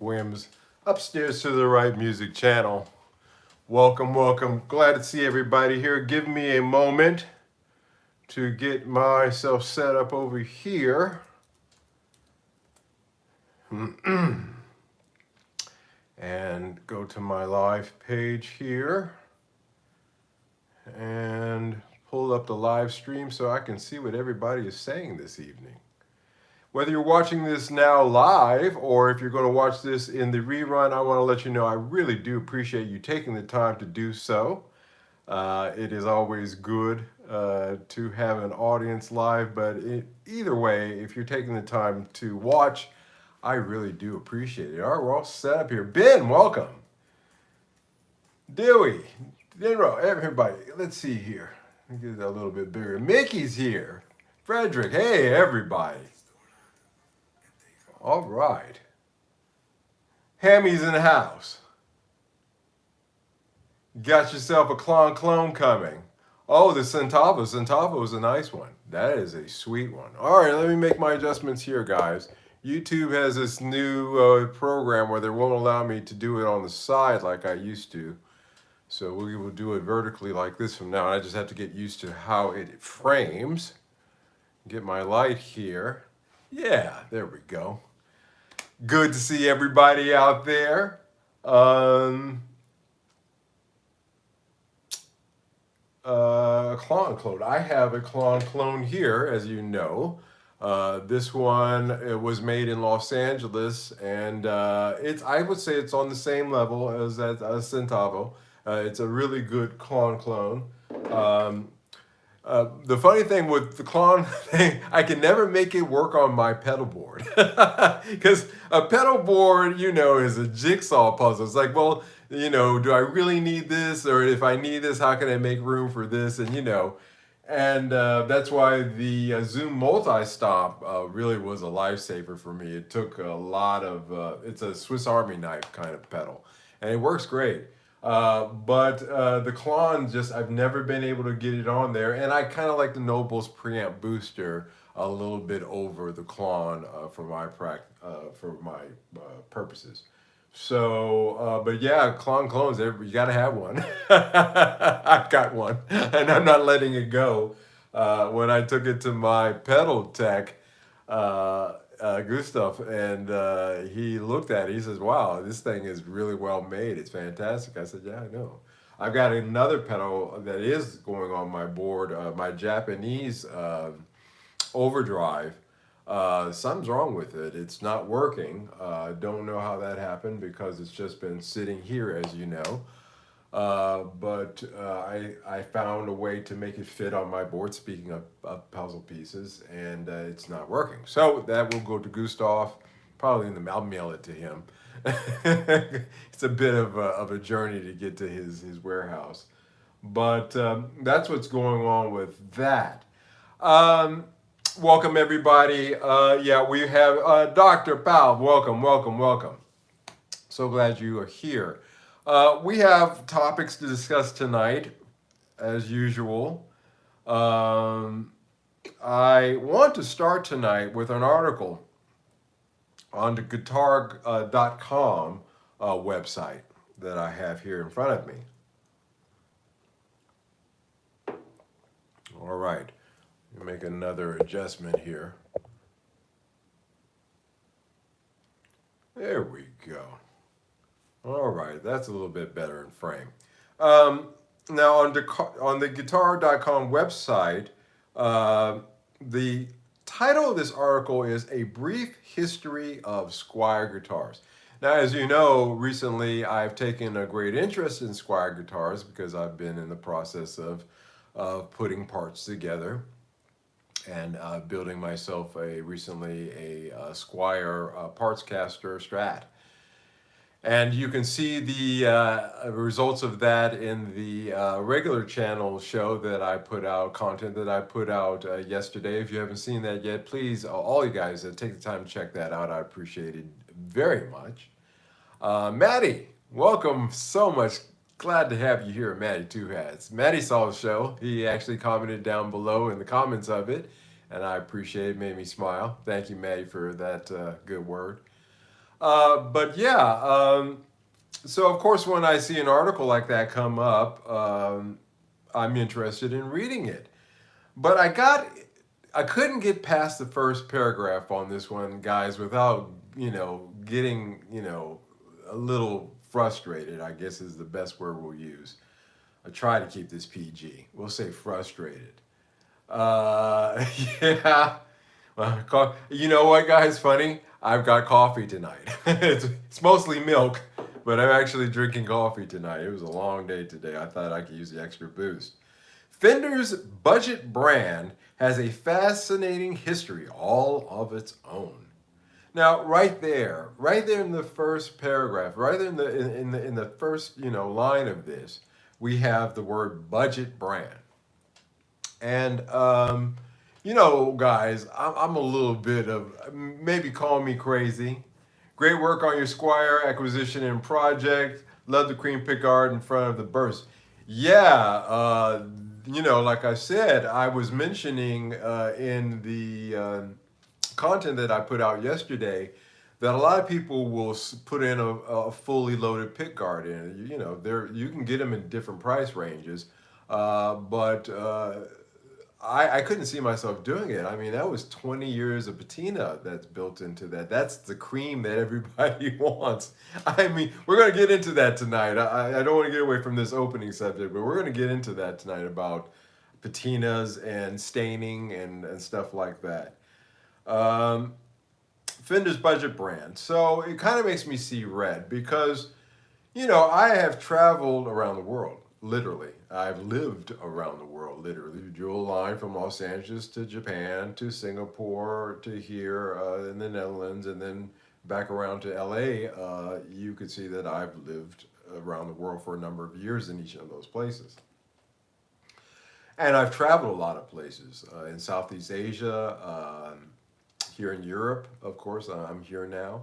Williams, upstairs to the right music channel. Welcome, welcome. Glad to see everybody here. Give me a moment to get myself set up over here. And go to my live page here and pull up the live stream so I can see what everybody is saying this evening. Whether you're watching this now live or if you're going to watch this in the rerun, I want to let you know I really do appreciate you taking the time to do so. It is always good to have an audience live, but either way, if you're taking the time to watch, I really do appreciate it. All right, we're all set up here. Ben, welcome. Dewey, Denro, everybody. Let's see here. Let me get that a little bit bigger. Mickey's here. Frederick, hey, everybody. All right. Hammy's in the house. Got yourself a clone coming. Oh, the Centavo. Centavo is a nice one. That is a sweet one. All right, let me make my adjustments here, guys. YouTube has this new program where they won't allow me to do it on the side like I used to. So we will do it vertically like this from now on. I just have to get used to how it frames. Get my light here. Yeah, there we go. Good to see everybody out there. Clone. I have a clone here, as you know. This one it was made in Los Angeles, and I would say it's on the same level as that Centavo. It's a really good clone. The funny thing with the clone thing, I can never make it work on my pedal board. Because a pedal board, is a jigsaw puzzle. It's like, well, do I really need this? Or if I need this, how can I make room for this? And that's why the Zoom Multi-Stop really was a lifesaver for me. It took a lot of, it's a Swiss Army knife kind of pedal. And it works great. But the Klon I've never been able to get it on there, and I kind of like the Nobles preamp booster a little bit over the Klon for my purposes. So, but yeah, clones, you gotta have one. I've got one, and I'm not letting it go. When I took it to my pedal tech, Gustav, and he looked at it. He says, "Wow, this thing is really well made. It's fantastic." I said, "Yeah, I know." I've got another pedal that is going on my board, my Japanese overdrive. Something's wrong with it. It's not working. Don't know how that happened because it's just been sitting here, as you know. But I found a way to make it fit on my board, speaking of puzzle pieces, and it's not working. So that will go to Gustav. Probably I'll mail it to him. It's a bit of a journey to get to his warehouse. But that's what's going on with that. Welcome, everybody. Yeah, we have Dr. Powell. Welcome, welcome, welcome. So glad you are here. We have topics to discuss tonight, as usual. I want to start tonight with an article on the guitar.com website that I have here in front of me. All right, make another adjustment here. There we go. All right, that's a little bit better in frame. Now on the guitar.com website, the title of this article is A Brief History of Squier Guitars. Now, as you know, recently I've taken a great interest in Squier guitars because I've been in the process of putting parts together and building myself recently a Squier parts caster Strat. And you can see the results of that in the regular channel show that I put out, content that I put out yesterday. If you haven't seen that yet, please, all you guys, take the time to check that out. I appreciate it very much. Maddie, welcome so much. Glad to have you here, Maddie Two Hats. Maddie saw the show. He actually commented down below in the comments of it, and I appreciate it. Made me smile. Thank you, Maddie, for that good word. But yeah, so of course, when I see an article like that come up, I'm interested in reading it. But I couldn't get past the first paragraph on this one, guys, without getting a little frustrated. I guess is the best word we'll use. I try to keep this PG. We'll say frustrated. Uh, yeah. Well, you know what, guys? Funny. I've got coffee tonight. It's mostly milk, but I'm actually drinking coffee tonight. It was a long day today. I thought I could use the extra boost. Fender's budget brand has a fascinating history all of its own. Now, right there in the first paragraph, right there in the first line of this, we have the word budget brand. And guys, I'm a little bit of maybe call me crazy. Great work on your Squire acquisition and project. Love the cream pickguard in front of the burst. Yeah, like I said, I was mentioning in the content that I put out yesterday that a lot of people will put in a fully loaded pickguard in. You can get them in different price ranges, but I couldn't see myself doing it. I mean, that was 20 years of patina that's built into that. That's the cream that everybody wants. I mean, we're going to get into that tonight. I don't want to get away from this opening subject, but we're going to get into that tonight about patinas and staining and stuff like that. Um, Fender's budget brand. So it kind of makes me see red because I have traveled around the world, literally. I've lived around the world, literally. Dual line from Los Angeles to Japan to Singapore to here in the Netherlands and then back around to LA. You could see that I've lived around the world for a number of years in each of those places. And I've traveled a lot of places in Southeast Asia, here in Europe, of course. I'm here now.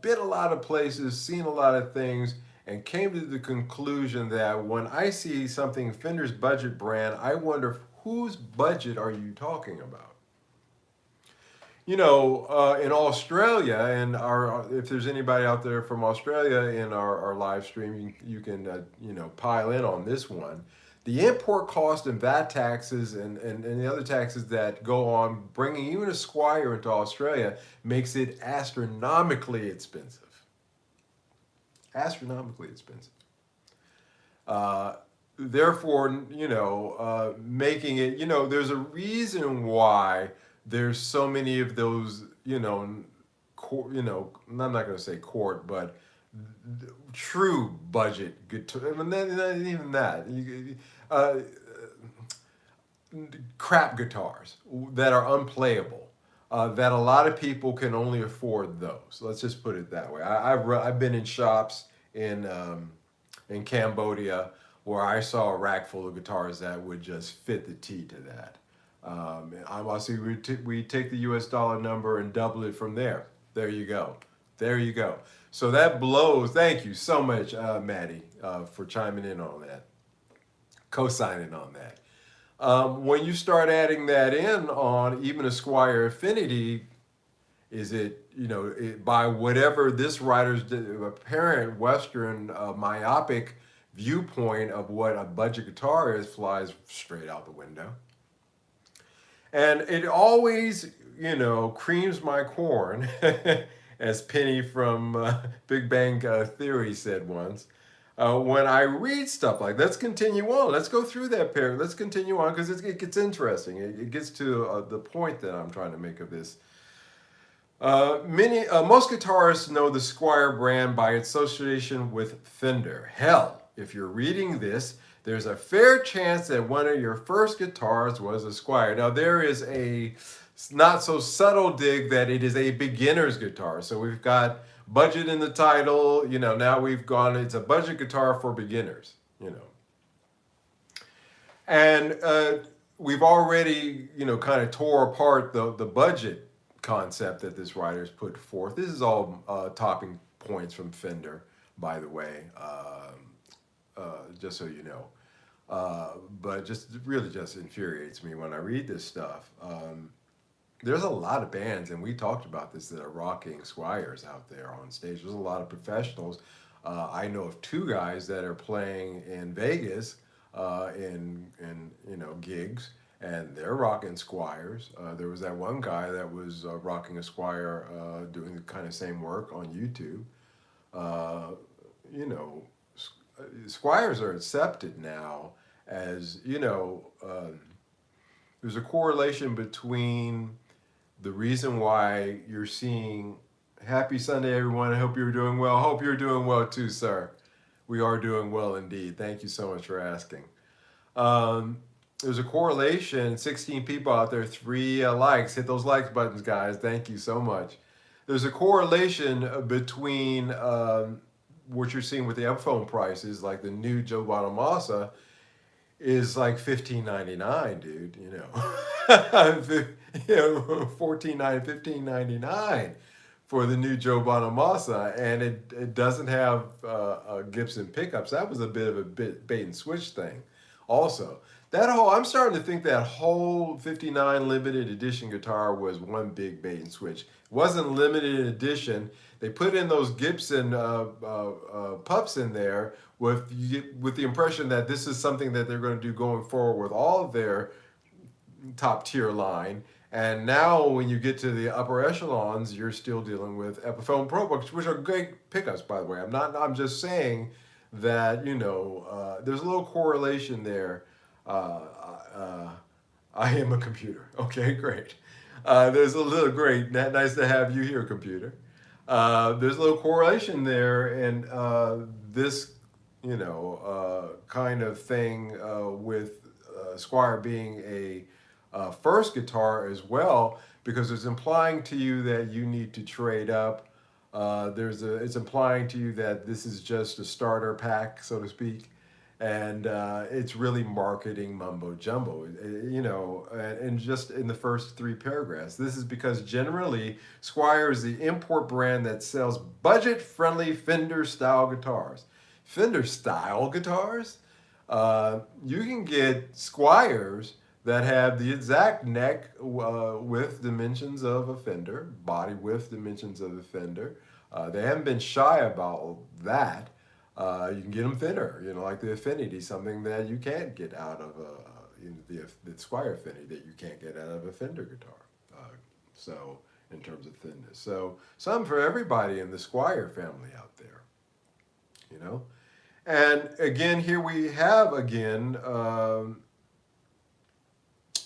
Been a lot of places, seen a lot of things, and came to the conclusion that when I see something Fender's budget brand, I wonder whose budget are you talking about? In Australia, and if there's anybody out there from Australia in our live stream, you can pile in on this one. The import cost and VAT taxes and the other taxes that go on bringing even a Squire into Australia makes it astronomically expensive. Astronomically expensive. Therefore, making it, there's a reason why there's so many of those, I'm not going to say court, but true budget guitar. I mean, not even that. Uh, Crap guitars that are unplayable. That a lot of people can only afford those. Let's just put it that way. I've been in shops in Cambodia where I saw a rack full of guitars that would just fit the T to that. I'm also we take the U.S. dollar number and double it from there. There you go. There you go. So that blows. Thank you so much, Maddie, for chiming in on that, co-signing on that. When you start adding that in on even a Squire Affinity, is it, by whatever this writer's apparent Western myopic viewpoint of what a budget guitar is, flies straight out the window. And it always, creams my corn, as Penny from Big Bang Theory said once. When I read stuff like, let's continue on. Let's go through that pair. Let's continue on because it gets interesting. It gets to the point that I'm trying to make of this. Most guitarists know the Squire brand by its association with Fender. Hell, if you're reading this, there's a fair chance that one of your first guitars was a Squire. Now, there is a not so subtle dig that it is a beginner's guitar. So we've got budget in the title, now we've gone, it's a budget guitar for beginners. And we've already, kind of tore apart the budget concept that this writer's put forth. This is all topping points from Fender, by the way, just so you know. But just really just infuriates me when I read this stuff. there's a lot of bands, and we talked about this, that are rocking Squires out there on stage. There's a lot of professionals. I know of two guys that are playing in Vegas, in gigs, and they're rocking Squires. There was that one guy that was rocking a Squire, doing the kind of same work on YouTube. Uh, you know, Squires are accepted now as there's a correlation between the reason why you're seeing happy Sunday, everyone. I hope you're doing well. Hope you're doing well too, sir. We are doing well indeed. Thank you so much for asking. Um, there's a correlation. 16 people out there, three likes. Hit those likes buttons, guys. Thank you so much. There's a correlation between what you're seeing with the iPhone prices, like the new Joe Bonamassa is like 15.99, dude. 14.9, 15.99 for the new Joe Bonamassa, and it doesn't have Gibson pickups. That was a bit of a bait and switch thing. Also, I'm starting to think that whole 59 limited edition guitar was one big bait and switch. It wasn't limited edition. They put in those Gibson pups in there with the impression that this is something that they're going to do going forward with all of their top tier line. And now when you get to the upper echelons, you're still dealing with Epiphone Pro books, which are great pickups, by the way. I'm just saying that, there's a little correlation there. Uh, uh, I am a computer. Okay, great. There's a little great. Nice to have you here, computer. There's a little correlation there, and this, kind of thing with Squire being a first guitar as well, because it's implying to you that you need to trade up. It's implying to you that this is just a starter pack, so to speak, and it's really marketing mumbo jumbo, and just in the first three paragraphs. This is because generally Squire is the import brand that sells budget-friendly Fender style guitars. Fender style guitars? You can get Squires that have the exact neck width dimensions of a Fender, body width dimensions of a Fender. They haven't been shy about that. You can get them thinner, like the Affinity, something that you can't get out of the Squire Affinity that you can't get out of a Fender guitar. So in terms of thinness, so some for everybody in the Squire family out there. And again, here we have again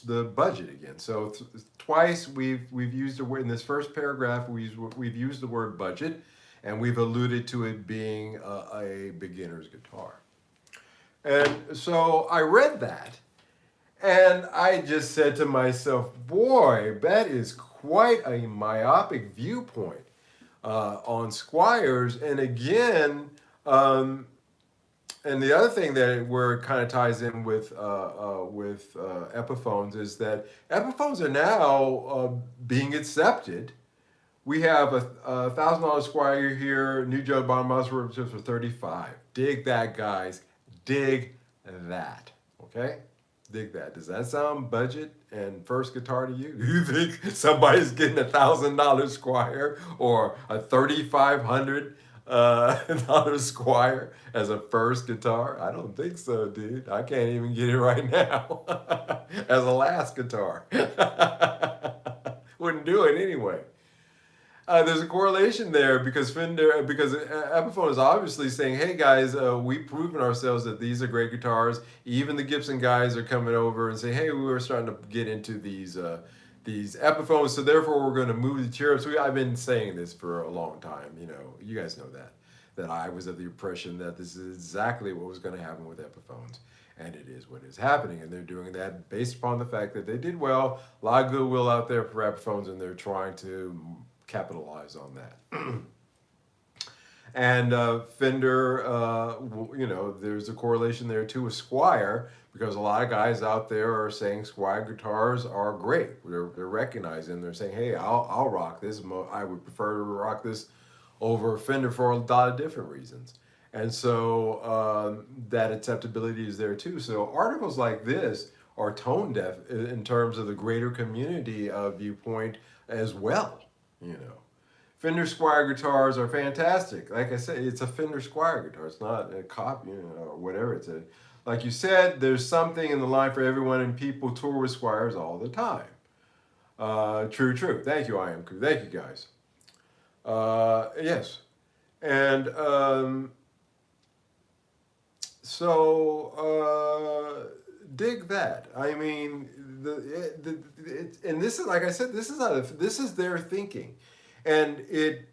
the budget again. So twice we've used the word in this first paragraph. We've used the word budget, and we've alluded to it being a beginner's guitar. And so I read that, and I just said to myself, boy, that is quite a myopic viewpoint on Squires. And again, and the other thing that where it kind of ties in with Epiphones is that Epiphones are now being accepted. We have a $1,000 Squire here, new Joe Bonamassa just for 35. Dig that, guys. Dig that. Okay? Dig that. Does that sound budget and first guitar to you? You think somebody's getting $1,000 Squire or a $3,500 Squire as a first guitar? I don't think so, dude. I can't even get it right now as a last guitar. Wouldn't do it anyway. There's a correlation there because Epiphone is obviously saying, "Hey guys, we've proven ourselves that these are great guitars." Even the Gibson guys are coming over and saying, "Hey, we were starting to get into these Epiphones, so therefore we're going to move the tier up." So I've been saying this for a long time. You guys know that I was of the impression that this is exactly what was going to happen with Epiphones. And it is what is happening. And they're doing that based upon the fact that they did well. A lot of goodwill out there for Epiphones, and they're trying to capitalize on that. And Fender, there's a correlation there too with Squire, because a lot of guys out there are saying Squire guitars are great. They're recognizing, they're saying, hey, I'll rock this. I would prefer to rock this over Fender for a lot of different reasons. And so that acceptability is there too. So articles like this are tone deaf in terms of the greater community viewpoint as well. You know, Fender Squire guitars are fantastic. Like I said, it's a Fender Squire guitar. It's not a copy, or whatever. It's a, like you said, there's something in the line for everyone, and people tour with Squires all the time. True, true. Thank you, I am. Thank you, guys. Yes, and dig that. I mean, and this is, like I said, this is not this is their thinking, and it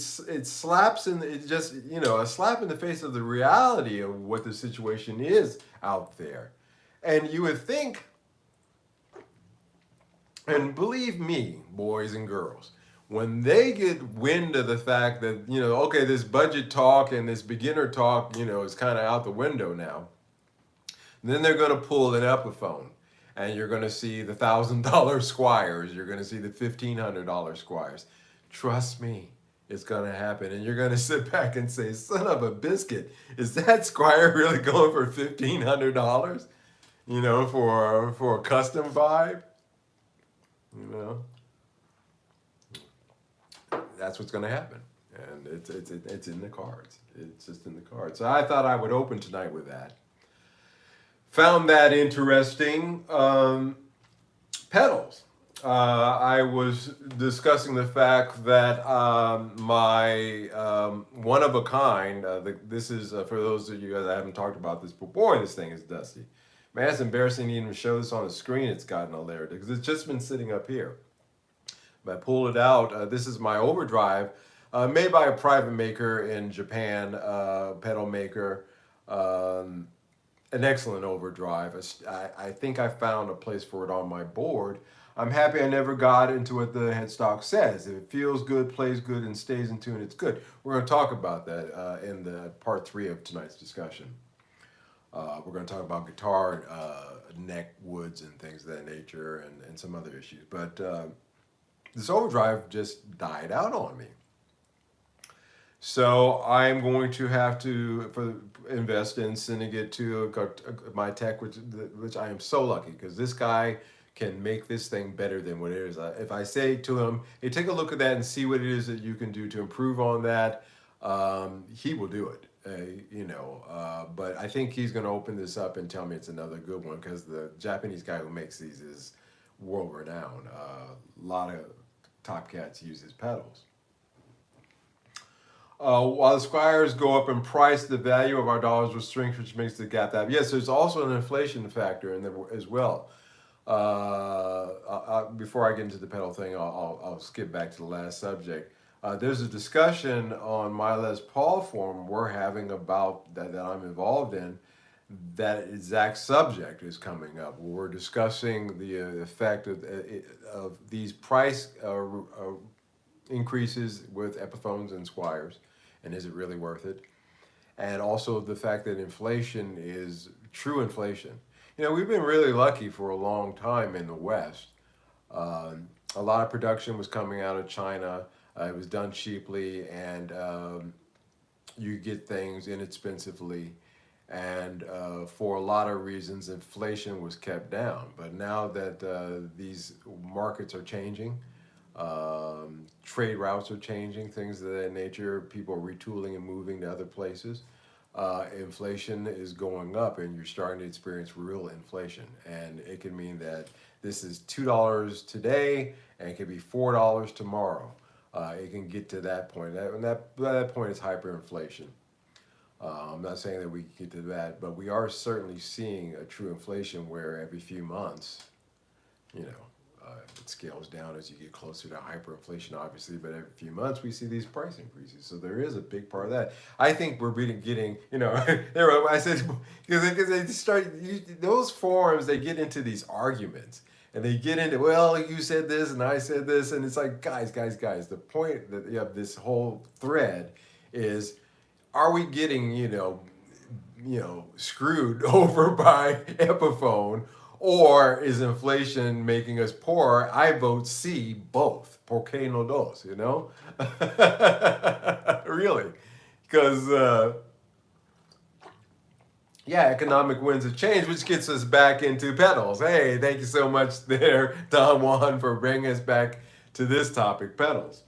slaps in it just, a slap in the face of the reality of what the situation is out there, and you would think, and believe me, boys and girls, when they get wind of the fact that, okay, this budget talk and this beginner talk, is kind of out the window now, then they're going to pull an Epiphone, and you're going to see the $1,000 Squires. You're going to see the $1,500 Squires. Trust me, it's going to happen. And you're going to sit back and say, son of a biscuit, is that Squire really going for $1,500? For a custom vibe? That's what's going to happen. And it's in the cards. It's just in the cards. So I thought I would open tonight with that. Found that interesting. Pedals. I was discussing the fact that my one of a kind, this is for those of you guys that haven't talked about this, but boy, this thing is dusty. Man, it's embarrassing to even show this on the screen. It's gotten a layer because it's just been sitting up here. But I pulled it out. This is my overdrive, made by a private maker in Japan, pedal maker. An excellent overdrive. I think I found a place for it on my board. I'm happy I never got into what the headstock says. If it feels good, plays good, and stays in tune, it's good. We're going to talk about that in the part 3 of tonight's discussion. We're going to talk about guitar, neck woods, and things of that nature, and some other issues. But this overdrive just died out on me. So I'm going to have to invest in sending it to my tech, which I am so lucky, because this guy can make this thing better than what it is. If I say to him, hey, take a look at that and see what it is that you can do to improve on that, he will do it. But I think he's going to open this up and tell me it's another good one, because the Japanese guy who makes these is world renowned. A lot of top cats use his pedals. While the Squires go up in price, the value of our dollars will shrink, which makes the gap that. Yes, there's also an inflation factor in there as well. Before I get into the pedal thing, I'll skip back to the last subject. There's a discussion on my Les Paul forum we're having about that I'm involved in. That exact subject is coming up. We're discussing the effect of these price increases with Epiphones and Squires, and is it really worth it? And also the fact that inflation is true inflation. We've been really lucky for a long time in the West. A lot of production was coming out of China. It was done cheaply, and you get things inexpensively. And for a lot of reasons, inflation was kept down. But now that these markets are changing, trade routes are changing, things of that nature, people are retooling and moving to other places. Inflation is going up, and you're starting to experience real inflation. And it can mean that this is $2 today, and it could be $4 tomorrow. It can get to that point. That point is hyperinflation. I'm not saying that we can get to that, but we are certainly seeing a true inflation where every few months, it scales down as you get closer to hyperinflation, obviously, but every few months we see these price increases. So there is a big part of that. I think we're getting, I said, because they start, those forums, they get into these arguments. And they get into, well, you said this and I said this, and it's like, guys. The point of this whole thread is, are we getting, screwed over by Epiphone, or is inflation making us poorer? I vote C, both. ¿Por qué no dos? Really, because yeah, economic winds of change, which gets us back into pedals. Hey, thank you so much there, Don Juan, for bringing us back to this topic, pedals.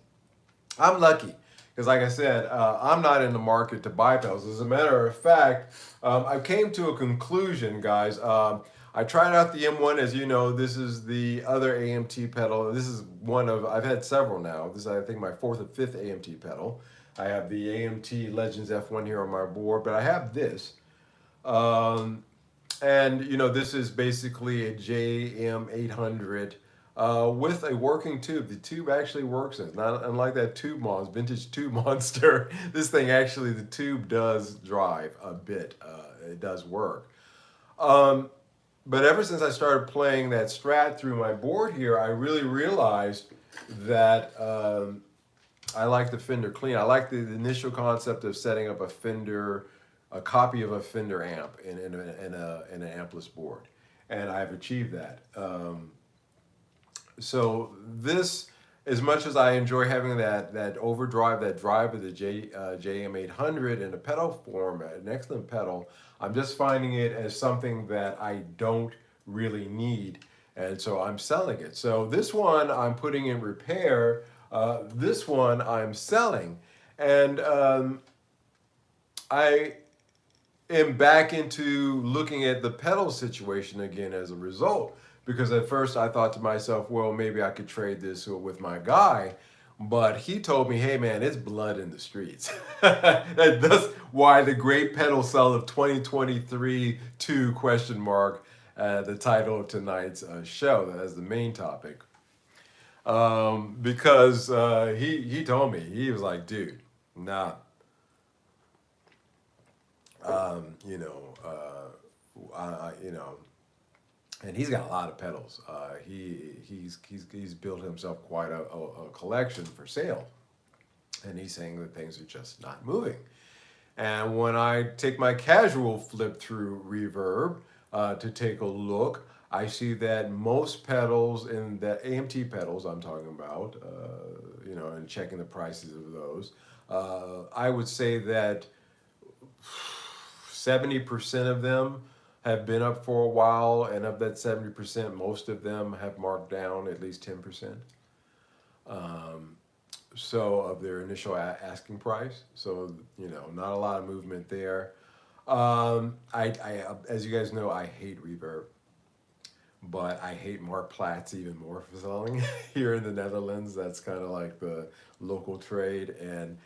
I'm lucky because, like I said, I'm not in the market to buy pedals. As a matter of fact, I came to a conclusion, guys. I tried out the M1, as you know. This is the other AMT pedal. This is one of, I've had several now. This is, I think, my fourth or fifth AMT pedal. I have the AMT Legends F1 here on my board, but I have this. Um, and this is basically a JM800 with a working tube. The tube actually works. It's not unlike that tube monster, vintage tube monster. This thing actually, the tube does drive a bit. It does work. Um, but ever since I started playing that Strat through my board here, I really realized that I like the Fender Clean. I like the initial concept of setting up a copy of a Fender amp in an ampless board, and I've achieved that. So this, as much as I enjoy having that overdrive, that drive of the JM800 in a pedal form, an excellent pedal, I'm just finding it as something that I don't really need, and so I'm selling it. So this one I'm putting in repair. This one I'm selling, and I am back into looking at the pedal situation again as a result. Because at first I thought to myself, well, maybe I could trade this with my guy. But he told me, hey man, it's blood in the streets. That's why the great pedal sell of 2023 to question mark, the title of tonight's show. That's the main topic. Because he told me, he was like, dude, nah, um, you know, you know, and he's got a lot of pedals. He's built himself quite a collection for sale, and he's saying that things are just not moving. And when I take my casual flip through Reverb to take a look, I see that most pedals in the AMT pedals I'm talking about, and checking the prices of those, I would say that 70% of them have been up for a while, and of that 70%, most of them have marked down at least 10%. Um, so of their initial asking price. So, not a lot of movement there. As you guys know, I hate Reverb, but I hate Mark Platts even more for selling here in the Netherlands. That's kind of like the local trade, and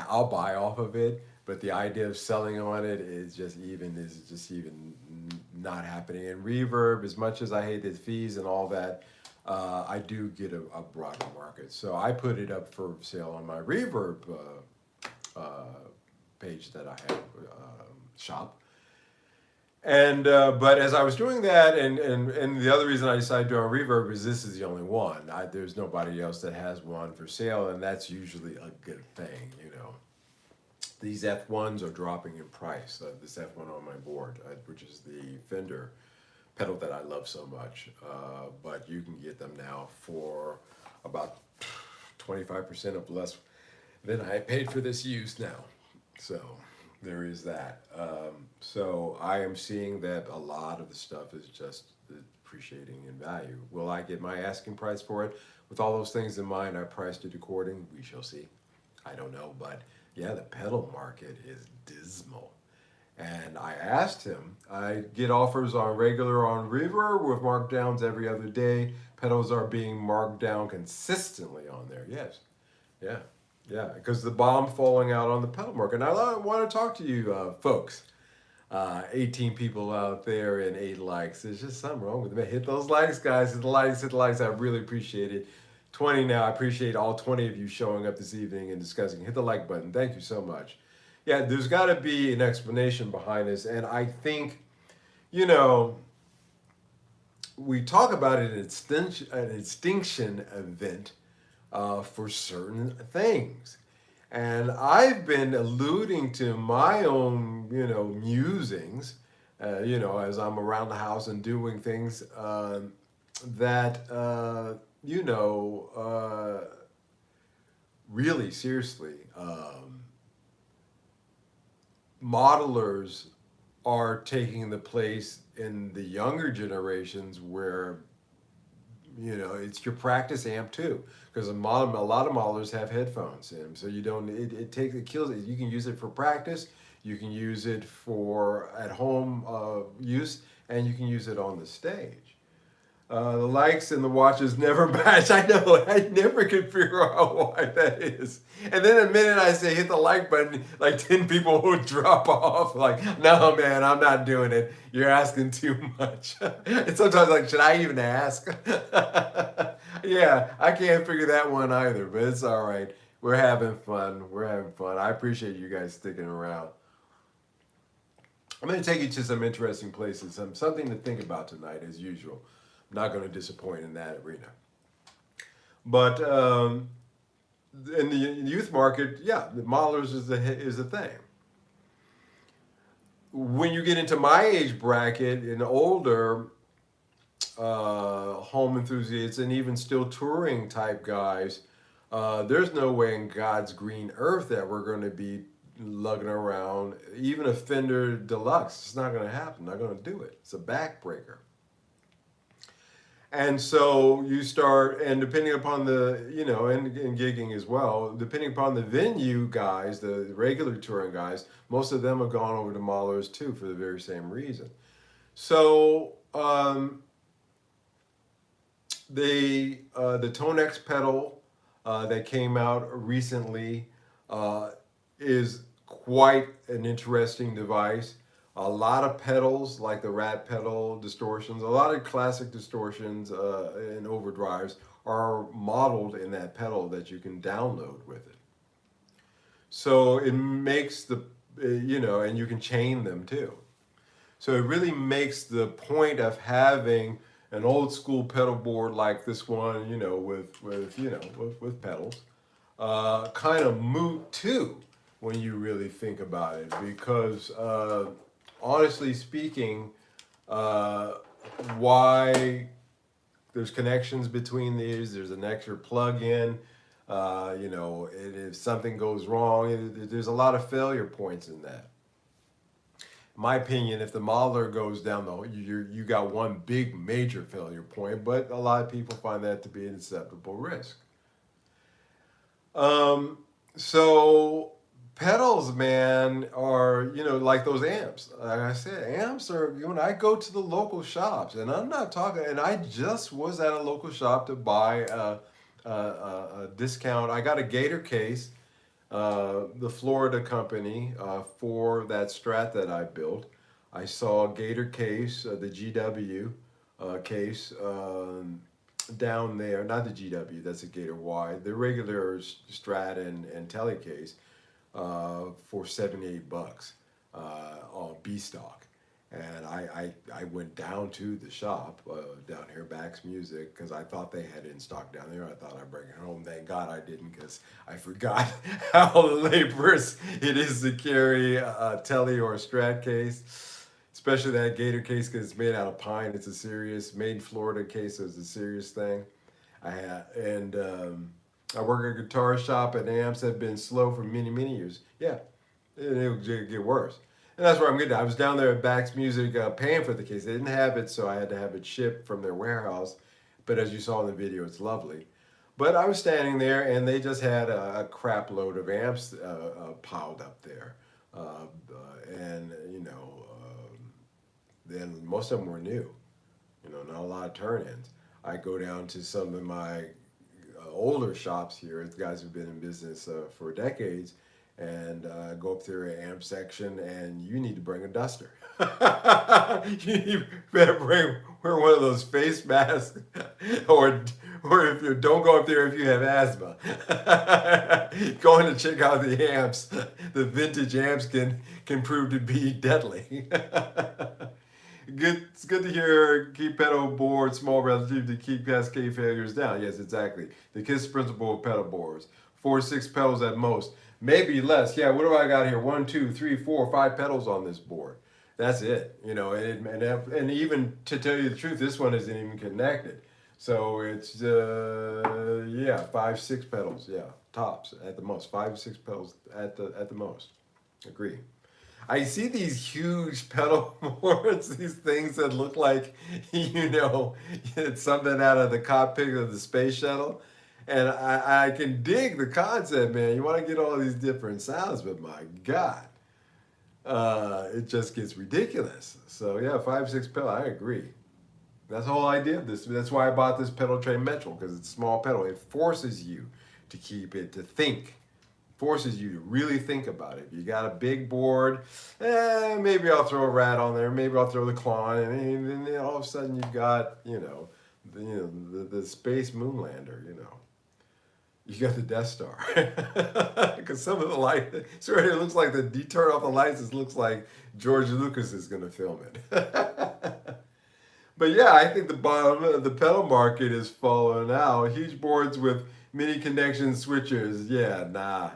I'll buy off of it. But the idea of selling on it is just even not happening. And Reverb, as much as I hate the fees and all that, I do get a broader market. So I put it up for sale on my Reverb page that I have, shop. And but as I was doing that, and the other reason I decided to do a Reverb is this is the only one. There's nobody else that has one for sale, and that's usually a good thing. These F1s are dropping in price. This F1 on my board, which is the Fender pedal that I love so much, but you can get them now for about 25% of less than I paid for this used now. So there is that. So I am seeing that a lot of the stuff is just appreciating in value. Will I get my asking price for it? With all those things in mind, I priced it according. We shall see. I don't know, but yeah, the pedal market is dismal. And I asked him, I get offers on regular on Reverb with markdowns every other day. Pedals are being marked down consistently on there. Yes. Yeah. Yeah. Because the bomb falling out on the pedal market. And I want to talk to you folks. 18 people out there and 8 likes. There's just something wrong with me. Hit those likes, guys. Hit the likes, hit the likes. I really appreciate it. 20 now. I appreciate all 20 of you showing up this evening and discussing. Hit the like button. Thank you so much. Yeah, there's got to be an explanation behind this. And I think, you know, we talk about an extinction event for certain things. And I've been alluding to my own, musings, as I'm around the house and doing things that, really seriously, modelers are taking the place in the younger generations where it's your practice amp too, because a lot of modelers have headphones in them, so you don't it kills it. You can use it for practice, you can use it for at home use, and you can use it on the stage. The likes and the watches never match. I know. I never could figure out why that is. And then the minute I say hit the like button, like 10 people would drop off. Like, no, man, I'm not doing it. You're asking too much. And sometimes, like, should I even ask? Yeah, I can't figure that one either, but it's all right. We're having fun. We're having fun. I appreciate you guys sticking around. I'm going to take you to some interesting places, something to think about tonight, as usual. I'm not going to disappoint in that arena. But in the youth market, yeah, the modelers is a thing. When you get into my age bracket and older, home enthusiasts and even still touring type guys, there's no way in God's green earth that we're going to be lugging around even a Fender Deluxe. It's not going to happen. Not going to do it. It's a backbreaker. And so you start, and depending upon the, and gigging as well, depending upon the venue guys, the regular touring guys, most of them have gone over to Mahlers too for the very same reason. So the Tone-X pedal that came out recently is quite an interesting device. A lot of pedals, like the Rat pedal distortions, a lot of classic distortions and overdrives are modeled in that pedal that you can download with it. So it makes and you can chain them too. So it really makes the point of having an old school pedal board like this one, with pedals, kind of moot too when you really think about it, because honestly speaking, why there's connections between these, there's an extra plug-in, if something goes wrong, there's a lot of failure points in that. In my opinion, if the modeler goes down, you got one big major failure point, but a lot of people find that to be an acceptable risk. So pedals, man, are, like those amps. Like I said, amps are, when I go to the local shops, and I'm not talking, and I just was at a local shop to buy a discount. I got a Gator case, the Florida company, for that Strat that I built. I saw a Gator case, the GW case, down there, not the GW, that's a Gator Y, the regular Strat and Tele case, for $78 on B stock. And I went down to the shop down here, Bax Music, because I thought they had it in stock down there. I thought I'd bring it home. Thank God I didn't, because I forgot how laborious it is to carry a Tele or a Strat case, especially that Gator case, because it's made out of pine. It's a serious, made in Florida case, so it's a serious thing. I work at a guitar shop, and amps have been slow for many, many years. Yeah, and it'll get worse. And that's where I'm getting at. I was down there at Bax Music paying for the case. They didn't have it, so I had to have it shipped from their warehouse. But as you saw in the video, it's lovely. But I was standing there, and they just had a crap load of amps piled up there. Then most of them were new. Not a lot of turn-ins. I go down to some of my older shops here, the guys who've been in business for decades, and go up through an amp section, and you need to bring a duster. You better wear one of those face masks, or if you don't go up there if you have asthma. Going to check out the amps, the vintage amps can prove to be deadly. It's good to hear keep pedal board small relative to keep cascade failures down. Yes, exactly. The KISS principle of pedal boards. 4 to 6 pedals at most. Maybe less. Yeah, what do I got here? 1, 2, 3, 4, 5 pedals on this board. That's it. And even to tell you the truth, this one isn't even connected. So it's 5, 6 pedals. Yeah, tops at the most. 5 to 6 pedals at the most. Agree. I see these huge pedal boards, these things that look like, you know, it's something out of the cockpit of the space shuttle. And I can dig the concept, man. You want to get all these different sounds, but my God, it just gets ridiculous. So yeah, 5 6 pedal. I agree. That's the whole idea of this. That's why I bought this pedal train Metro because it's a small pedal. It forces you to keep it to think, forces you to really think about it. If you got a big board, maybe I'll throw a rat on there. Maybe I'll throw the Klon, and then all of a sudden you've got the space moonlander. You got the Death Star because some of the light, sort of, it looks like you turn off the lights. It looks like George Lucas is going to film it. But yeah, I think the bottom of the pedal market is falling out. Huge boards with mini connection switchers. Yeah, nah.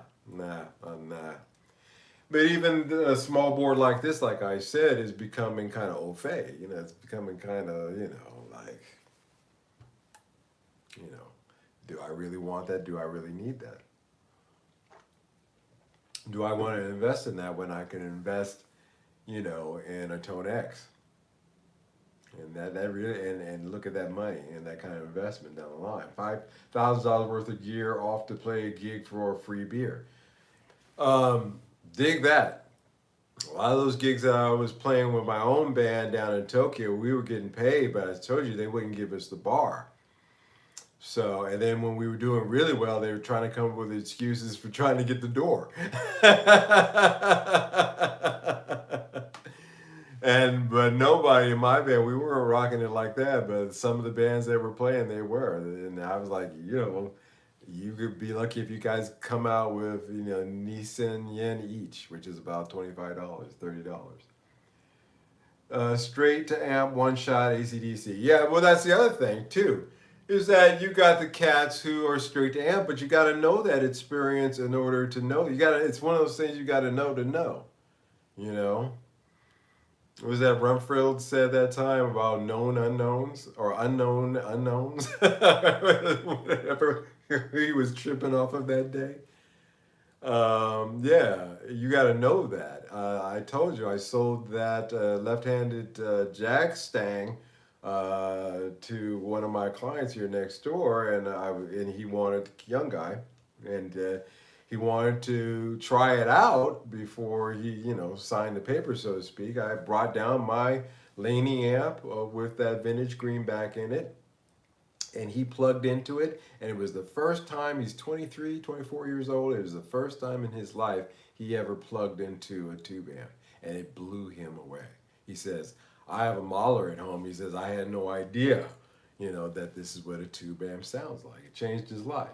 But even a small board like this, like I said, is becoming kind of au fait. It's becoming kind of, like, do I really want that? Do I really need that? Do I want to invest in that when I can invest, in a Tone X? And that really and look at that money and that kind of investment down the line. $5,000 worth of gear off to play a gig for a free beer. Dig that. A lot of those gigs that I was playing with my own band down in Tokyo, we were getting paid, but I told you they wouldn't give us the bar. So, and then when we were doing really well, they were trying to come up with excuses for trying to get the door. But nobody in my band, we weren't rocking it like that. But some of the bands that were playing, they were, and I was like, you could be lucky if you guys come out with Nissan yen each, which is about $25, $30. Straight to amp, one shot ACDC. Yeah, well, that's the other thing too, is that you got the cats who are straight to amp, but you got to know that experience in order to know. It's one of those things you got to know to know. Was that Rumfield said that time about known unknowns or unknown unknowns? Whatever he was tripping off of that day. Yeah, you got to know that. I told you I sold that left-handed Jag Stang to one of my clients here next door, and he wanted, young guy, and he wanted to try it out before he signed the paper, so to speak. I brought down my Laney amp with that vintage greenback in it, and he plugged into it, and it was the first time. He's 23 24 years old. It was the first time in his life he ever plugged into a tube amp, and it blew him away. He says, I have a Mahler at home. He says, I had no idea, that this is what a tube amp sounds like. It changed his life.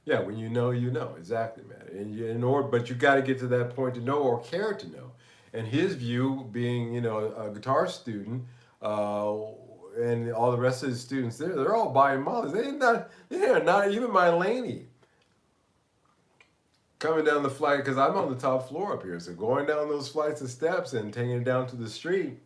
Yeah, when you know, exactly, man. But you got to get to that point to know or care to know. And his view, being a guitar student, and all the rest of the students there, they're all buying Mahlers. They're not even my Laney. Coming down the flight, because I'm on the top floor up here, so going down those flights of steps and taking it down to the street,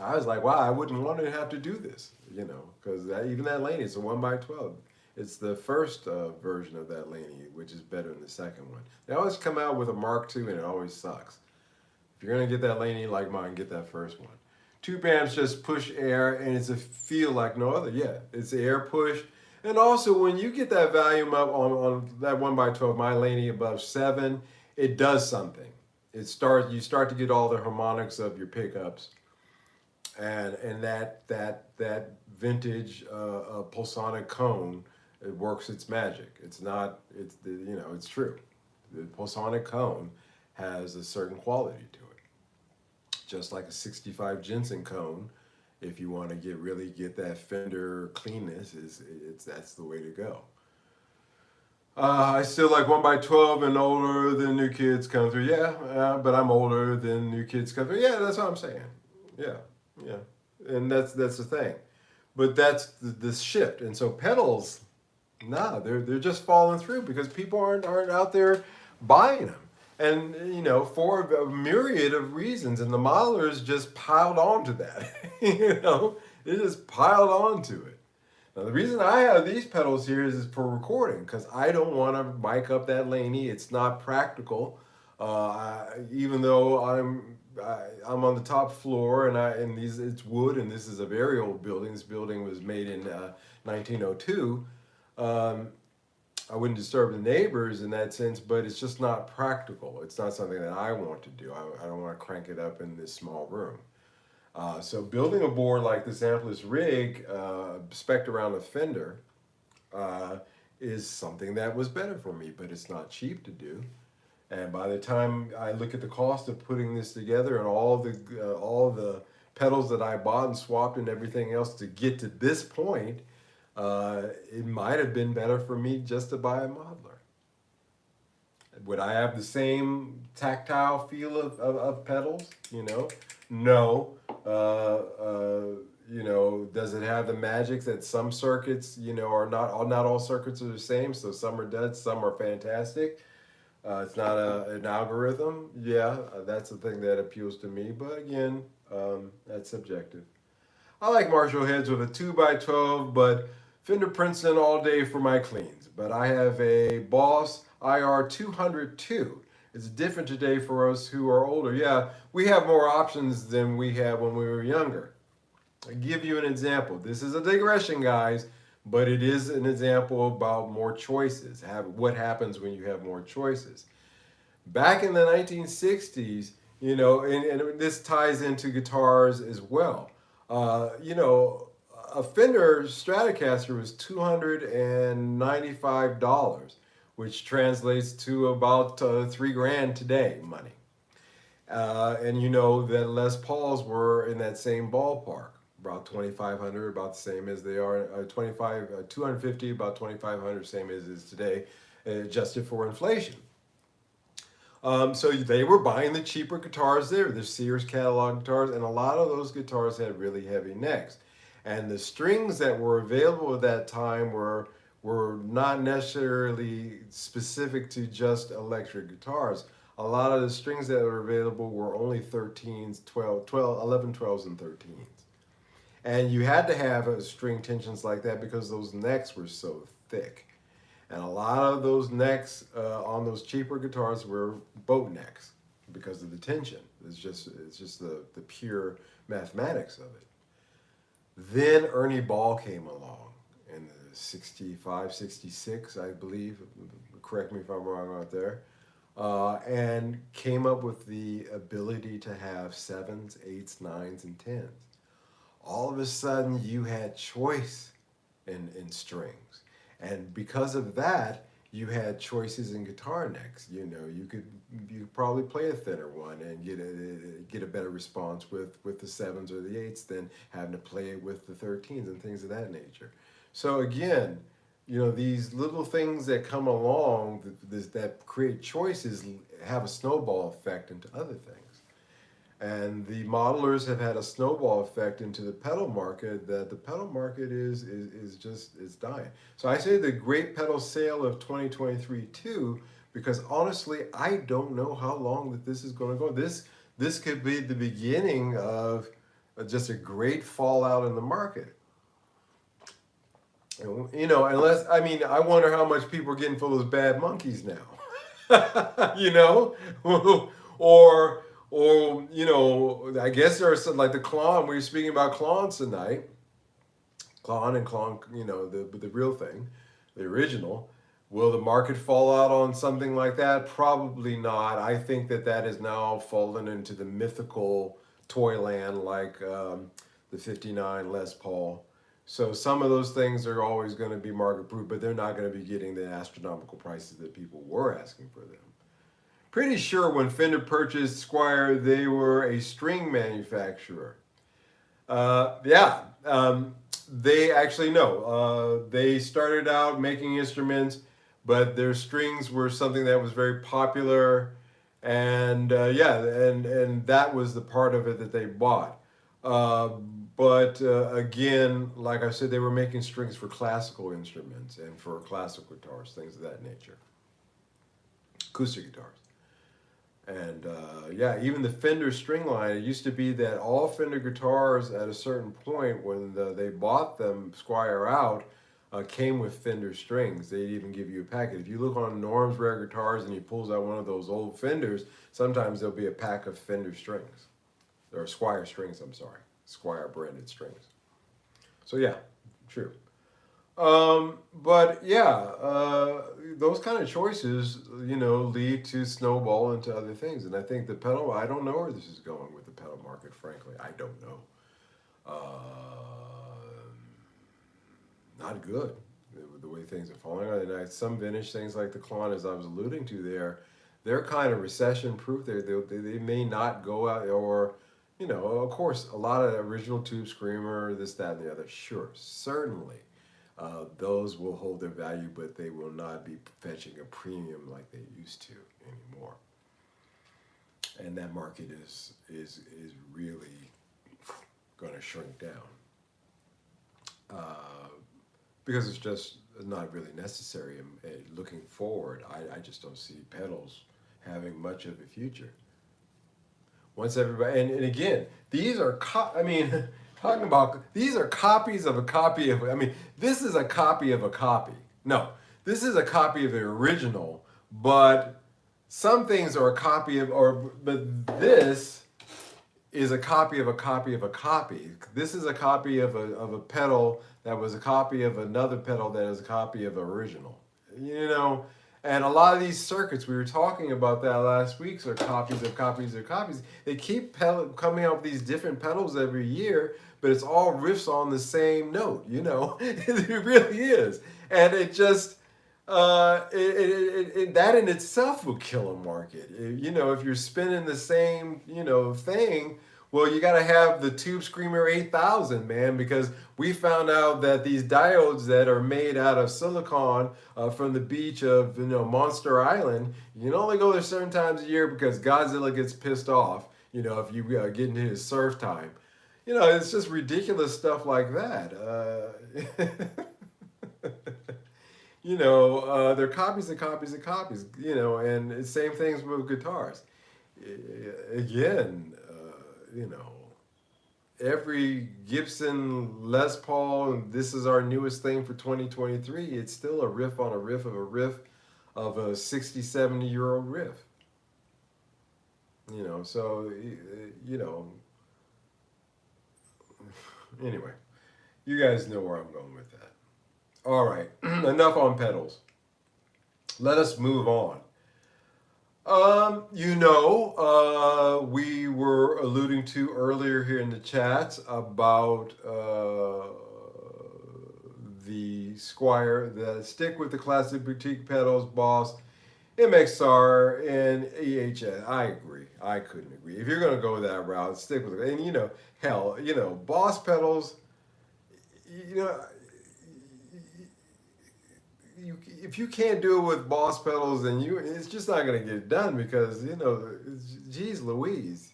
I was like, wow, I wouldn't want to have to do this, because even that Laney, it's a 1x12. It's the first version of that Laney, which is better than the second one. They always come out with a Mark II, and it always sucks. If you're going to get that Laney like mine, get that first one. Tube amps just push air, and it's a feel like no other. Yeah, it's the air push. And also, when you get that volume up on that 1x12, my Laney above 7, it does something. You start to get all the harmonics of your pickups, and that vintage Pulsonic cone, it works its magic. It's true. The Pulsonic cone has a certain quality to it. Just like a 65 Jensen cone, if you want to get that Fender cleanness, that's the way to go. I still like 1x12 and older than new kids come through. Yeah, but I'm older than new kids come through. Yeah, that's what I'm saying. Yeah, and that's the thing. But that's the shift. And so pedals, they're just falling through because people aren't out there buying them. And for a myriad of reasons, and the Mahlers just piled onto that. They just piled onto it. Now the reason I have these pedals here is for recording, because I don't want to mic up that Laney. It's not practical. Even though I'm on the top floor and these it's wood and this is a very old building. This building was made in 1902. Um, I wouldn't disturb the neighbors in that sense, but it's just not practical. It's not something that I want to do. I don't want to crank it up in this small room. So building a board like this Amplus rig, spec'd around a fender, uh, is something that was better for me, but it's not cheap to do. And by the time I look at the cost of putting this together and all the pedals that I bought and swapped and everything else to get to this point, it might have been better for me just to buy a modeler. Would I have the same tactile feel of pedals? No. Does it have the magic that some circuits, are not all circuits are the same. So some are dead, some are fantastic. It's not an algorithm. Yeah, that's the thing that appeals to me. But again, that's subjective. I like Marshall heads with a 2x12, but Fender Princeton all day for my cleans. But I have a Boss IR 202. It's different today for us who are older. Yeah, we have more options than we had when we were younger. I'll give you an example. This is a digression, guys, but it is an example about more choices. What happens when you have more choices? Back in the 1960s, and this ties into guitars as well. A Fender Stratocaster was $295, which translates to about $3 grand today money. And you know that Les Pauls were in that same ballpark, about 2,500, about the same as they are 250, about 2,500, same as is today, adjusted for inflation. So they were buying the cheaper guitars there, the Sears catalog guitars, and a lot of those guitars had really heavy necks. And the strings that were available at that time were not necessarily specific to just electric guitars. A lot of the strings that were available were only 13s, 11, 12s, and 13s. And you had to have string tensions like that because those necks were so thick. And a lot of those necks on those cheaper guitars were boat necks because of the tension. It's just the pure mathematics of it. Then Ernie Ball came along in the 65, 66, I believe. Correct me if I'm wrong out there. And came up with the ability to have sevens, eights, nines, and tens. All of a sudden, you had choice in strings. And because of that, you had choices in guitar necks. You could probably play a thinner one and get a better response with the sevens or the eights than having to play it with the 13s and things of that nature. So again, these little things that come along that create choices have a snowball effect into other things. And the modelers have had a snowball effect into the pedal market that the pedal market is dying. So I say the great pedal sale of 2023 too, because honestly, I don't know how long that this is going to go. This could be the beginning of just a great fallout in the market. I wonder how much people are getting for those bad monkeys now. or I guess there are some like the Klon. We were speaking about Klons tonight. Klon and Klon, the real thing, the original. Will the market fall out on something like that? Probably not. I think that has now fallen into the mythical toyland like the 59 Les Paul. So some of those things are always going to be market proof, but they're not going to be getting the astronomical prices that people were asking for them. Pretty sure when Fender purchased Squier, they were a string manufacturer. They actually no. They started out making instruments, but their strings were something that was very popular, and and that was the part of it that they bought. But again, like I said, they were making strings for classical instruments and for classical guitars, things of that nature, acoustic guitars. And even the Fender string line, it used to be that all Fender guitars at a certain point, when they bought them Squier out, came with Fender strings. They'd even give you a packet. If you look on Norm's Rare Guitars and he pulls out one of those old Fenders, sometimes there'll be a pack of Fender strings, or Squire strings, I'm sorry. Squire branded strings. So yeah, true. But yeah, those kind of choices, lead to snowball into other things. And I think the pedal, I don't know where this is going with the pedal market, frankly. I don't know. Not good, the way things are falling. And some vintage things like the Klon, as I was alluding to there, they're kind of recession proof. They may not go out, or, of course, a lot of original Tube Screamer, this, that, and the other. Sure, certainly. Those will hold their value, but they will not be fetching a premium like they used to anymore. And that market is really going to shrink down because it's just not really necessary. And looking forward, I just don't see pedals having much of a future. Once everybody, and again, these are, talking about, these are copies of a copy of, this is a copy of a copy. No, this is a copy of the original, but some things are a copy of, but this is a copy of a copy of a copy. This is a copy of a pedal that was a copy of another pedal that is a copy of the original. And a lot of these circuits, we were talking about that last week, are copies of copies of copies. They keep coming out with these different pedals every year, but it's all riffs on the same note, It really is. And it just, that in itself will kill a market. If you're spinning the same, thing, well, you got to have the Tube Screamer 8000, man, because we found out that these diodes that are made out of silicon from the beach of Monster Island, you can only go there certain times a year because Godzilla gets pissed off. If you get into his surf time, it's just ridiculous stuff like that. They're copies and copies and copies. And it's same things with guitars. Again, every Gibson Les Paul, and this is our newest thing for 2023, it's still a riff on a riff of a riff of a 60, 70-year-old riff. So, anyway, you guys know where I'm going with that. All right, enough on pedals. Let us move on. We were alluding to earlier here in the chat about the Squire, stick with the classic boutique pedals, Boss, MXR, and EHS. I agree. I couldn't agree. If you're going to go that route, stick with it. And, hell, Boss pedals, if you can't do it with Boss pedals, then it's just not going to get done because, geez Louise,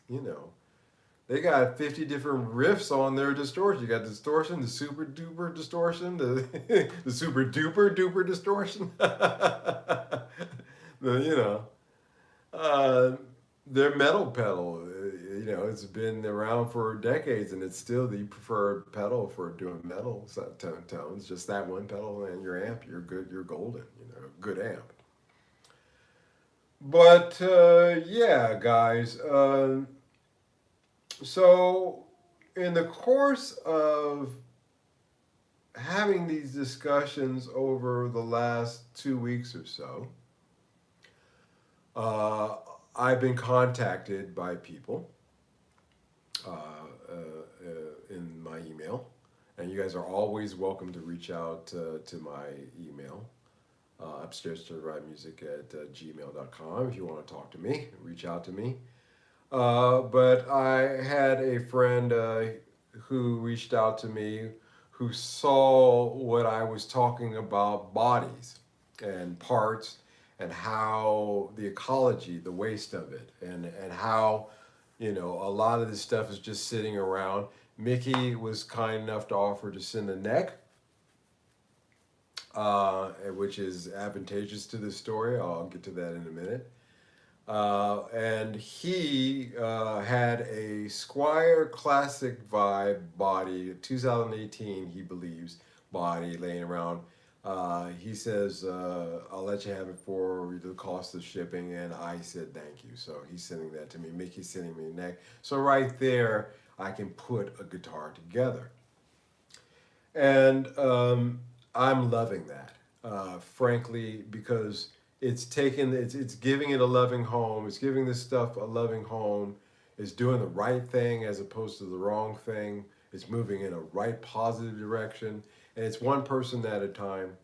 they got 50 different riffs on their distortion. You got distortion, the super duper distortion, the super duper duper distortion. Their metal pedal, it's been around for decades and it's still the preferred pedal for doing metal tones. Just that one pedal and your amp, you're good, you're golden, good amp. But yeah, guys. So in the course of having these discussions over the last 2 weeks or so, I've been contacted by people in my email, and you guys are always welcome to reach out to my email, upstairs to music at gmail.com. If you want to talk to me, reach out to me. But I had a friend who reached out to me who saw what I was talking about, bodies and parts, and how the ecology, the waste of it, and how, a lot of this stuff is just sitting around. Mickey was kind enough to offer to send a neck, which is advantageous to this story. I'll get to that in a minute. And he had a Squire Classic Vibe body, 2018, he believes, body laying around. He says, I'll let you have it for the cost of shipping. And I said, thank you. So he's sending that to me. Mickey's sending me a neck. So right there, I can put a guitar together. And I'm loving that, frankly, because it's giving it a loving home. It's giving this stuff a loving home. It's doing the right thing as opposed to the wrong thing. It's moving in a right positive direction, and it's one person at a time.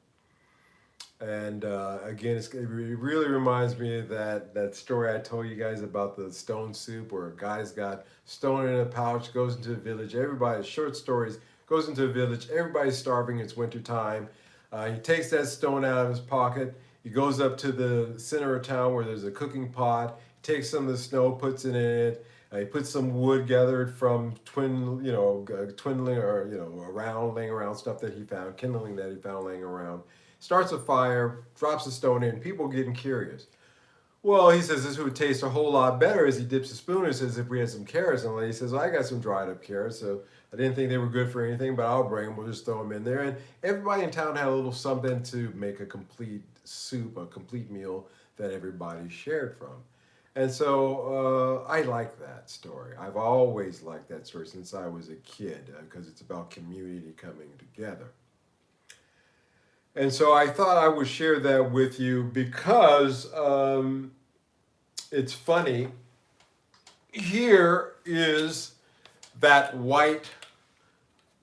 And again, it really reminds me of that story I told you guys about the stone soup, where a guy's got stone in a pouch, goes into a village. Everybody, short stories, goes into a village. Everybody's starving. It's winter time. He takes that stone out of his pocket. He goes up to the center of town where there's a cooking pot. Takes some of the snow, puts it in it. He puts some wood gathered from twindling or around, laying around stuff that he found, kindling that he found laying around. Starts a fire, drops a stone in. People getting curious. Well, he says this would taste a whole lot better as he dips a spoon and says if we had some carrots. And he says, well, I got some dried up carrots, so I didn't think they were good for anything, but I'll bring them. We'll just throw them in there. And everybody in town had a little something to make a complete soup, a complete meal that everybody shared from. And so I like that story. I've always liked that story since I was a kid because it's about community coming together. And so I thought I would share that with you because it's funny. Here is that white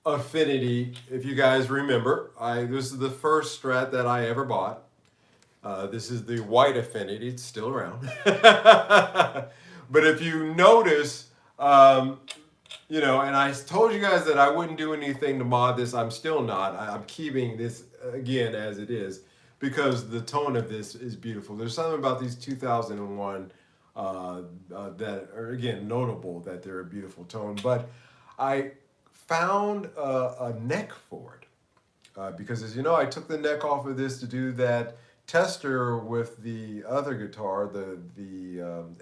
Affinity. If you guys remember, this is the first Strat that I ever bought. This is the white Affinity. It's still around. But if you notice, and I told you guys that I wouldn't do anything to mod this. I'm still not. I'm keeping this again as it is because the tone of this is beautiful. There's something about these 2001 that are, again, notable that they're a beautiful tone. But I found a neck for it because, as you know, I took the neck off of this to do that tester with the other guitar, the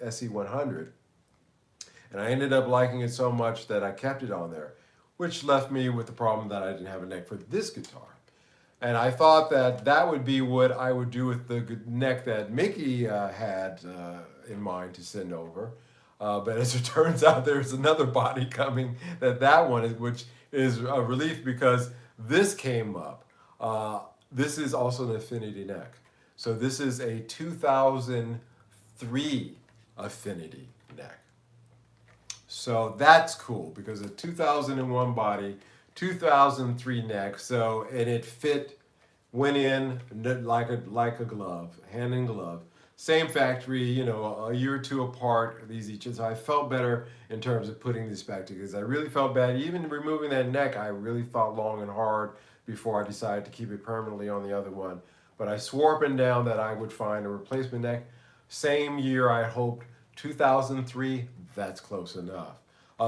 SE100. And I ended up liking it so much that I kept it on there, which left me with the problem that I didn't have a neck for this guitar. And I thought that would be what I would do with the neck that Mickey had in mind to send over. But as it turns out, there's another body coming that one is, which is a relief because this came up. This is also an Affinity neck. So this is a 2003 Affinity neck. So that's cool because a 2001 body, 2003 neck. So, and it went in like a glove, hand in glove. Same factory, a year or two apart, these each. So I felt better in terms of putting this back together because I really felt bad. Even removing that neck, I really thought long and hard before I decided to keep it permanently on the other one. But I swore up and down that I would find a replacement neck. Same year I hoped, 2003, that's close enough.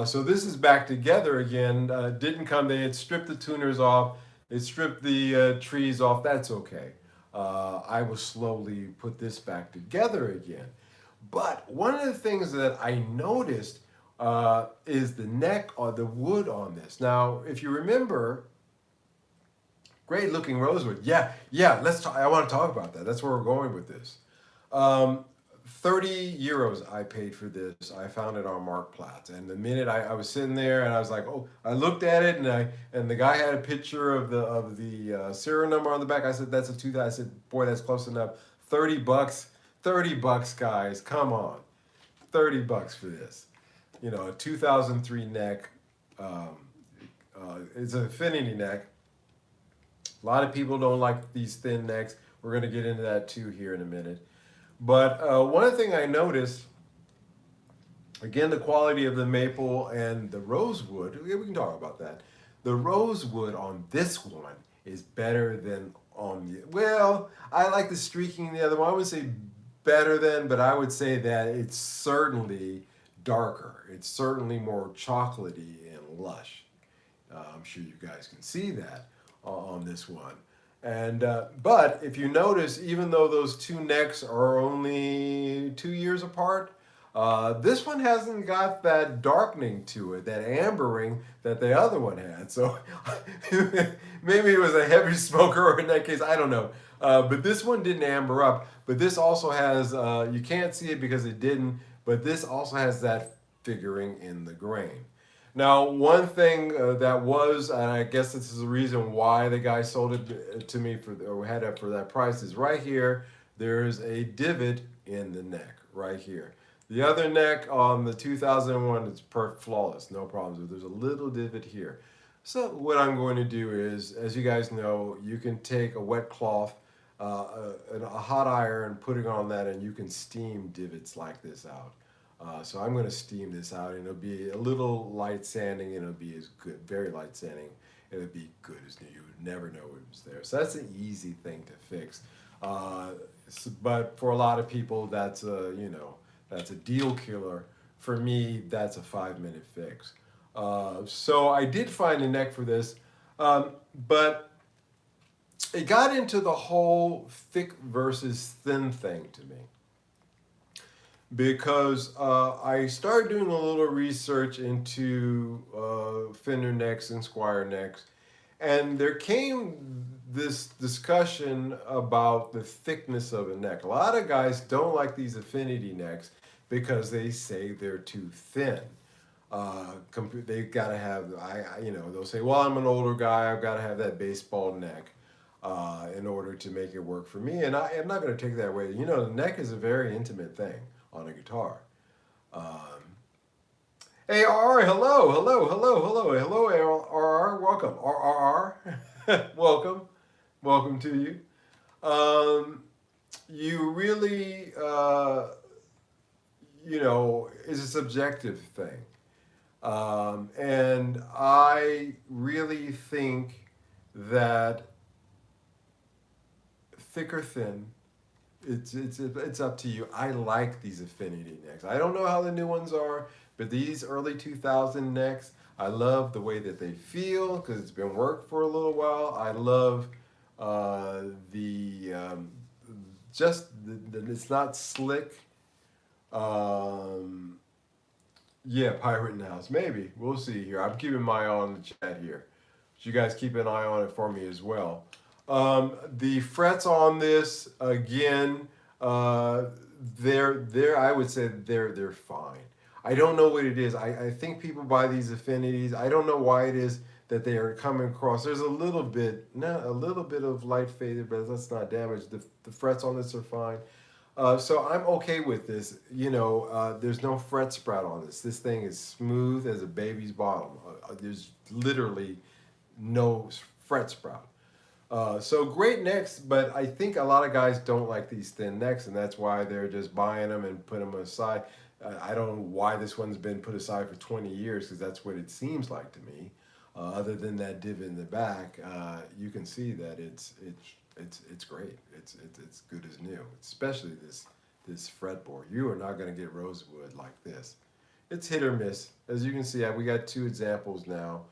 So this is back together again. Didn't come, they had stripped the tuners off, they stripped the trees off, that's okay. I will slowly put this back together again. But one of the things that I noticed is the neck or the wood on this. Now, if you remember, great looking rosewood. Yeah, let's talk. I want to talk about that. That's where we're going with this. 30 euros I paid for this. I found it on Marktplaats. And the minute I was sitting there and I was like, oh, I looked at it and the guy had a picture of the serial number on the back. I said, that's a 2000. I said, boy, that's close enough. $30, guys, come on. $30 for this. A 2003 neck. It's an Affinity neck. A lot of people don't like these thin necks. We're going to get into that too here in a minute. But one thing I noticed, again, the quality of the maple and the rosewood, we can talk about that. The rosewood on this one is better than on the, well, I like the streaking in the other one. I wouldn't say better than, but I would say that it's certainly darker. It's certainly more chocolatey and lush. I'm sure you guys can see that on this one. And but if you notice, even though those two necks are only 2 years apart, This one hasn't got that darkening to it, that ambering that the other one had. So maybe it was a heavy smoker, or in that case, I don't know. But this one didn't amber up. But this also has, you can't see it because it didn't, but this also has that figuring in the grain. Now, one thing that was, and I guess this is the reason why the guy sold it to me for, or had it for that price, is right here. There's a divot in the neck right here. The other neck on the 2001 is perfect, flawless, no problems. But there's a little divot here. So what I'm going to do is, as you guys know, you can take a wet cloth, a hot iron, put it on that, and you can steam divots like this out. So I'm going to steam this out, and it'll be a little light sanding, and it'll be as good, very light sanding, and it'll be good as new. You would never know it was there. So that's an easy thing to fix. But for a lot of people, that's that's a deal killer. For me, that's a 5-minute fix. So I did find a neck for this, but it got into the whole thick versus thin thing to me because I started doing a little research into Fender necks and Squier necks, and there came this discussion about the thickness of a neck. A lot of guys don't like these affinity necks because they say they're too thin. They've got to have, they'll say, well, I'm an older guy, I've got to have that baseball neck in order to make it work for me. And I'm not going to take that away. You know, the neck is a very intimate thing on a guitar. Hey, RR, hello, RR, welcome. RR, welcome to you. You really, is a subjective thing. And I really think that thick or thin, it's up to you. I like these affinity necks. I don't know how the new ones are, but these early 2000 necks, I love the way that they feel because it's been worked for a little while. I love it's not slick. Yeah, Pirate in the House. Maybe. We'll see here. I'm keeping my eye on the chat here. So you guys keep an eye on it for me as well. The frets on this, again, they're I would say they're fine. I don't know what it is. I think people buy these affinities. I don't know why it is that they are coming across. There's a little bit of light faded, but that's not damaged. The frets on this are fine. So I'm okay with this. There's no fret sprout on this. This thing is smooth as a baby's bottom. There's literally no fret sprout. So great necks, but I think a lot of guys don't like these thin necks, and that's why they're just buying them and putting them aside. I don't know why this one's been put aside for 20 years, because that's what it seems like to me. Other than that divot in the back, you can see that it's great. It's good as new, especially this fretboard. You are not going to get rosewood like this. It's hit or miss. As you can see, we got 2 examples now.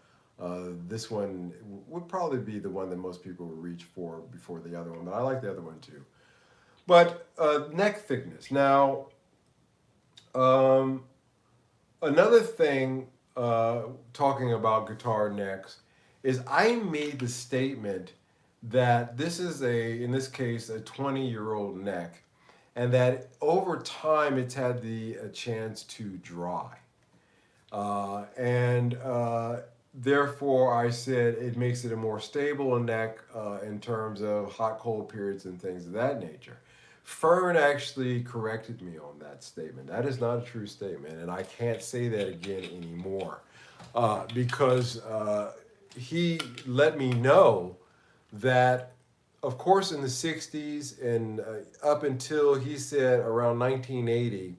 This one would probably be the one that most people would reach for before the other one, but I like the other one too. But neck thickness. Now, another thing talking about guitar necks is I made the statement that this is in this case, a 20-year-old neck, and that over time it's had a chance to dry. Therefore, I said it makes it a more stable neck in terms of hot, cold periods and things of that nature. Fern actually corrected me on that statement. That is not a true statement, and I can't say that again anymore because he let me know that, of course, in the 60s and up until, he said, around 1980,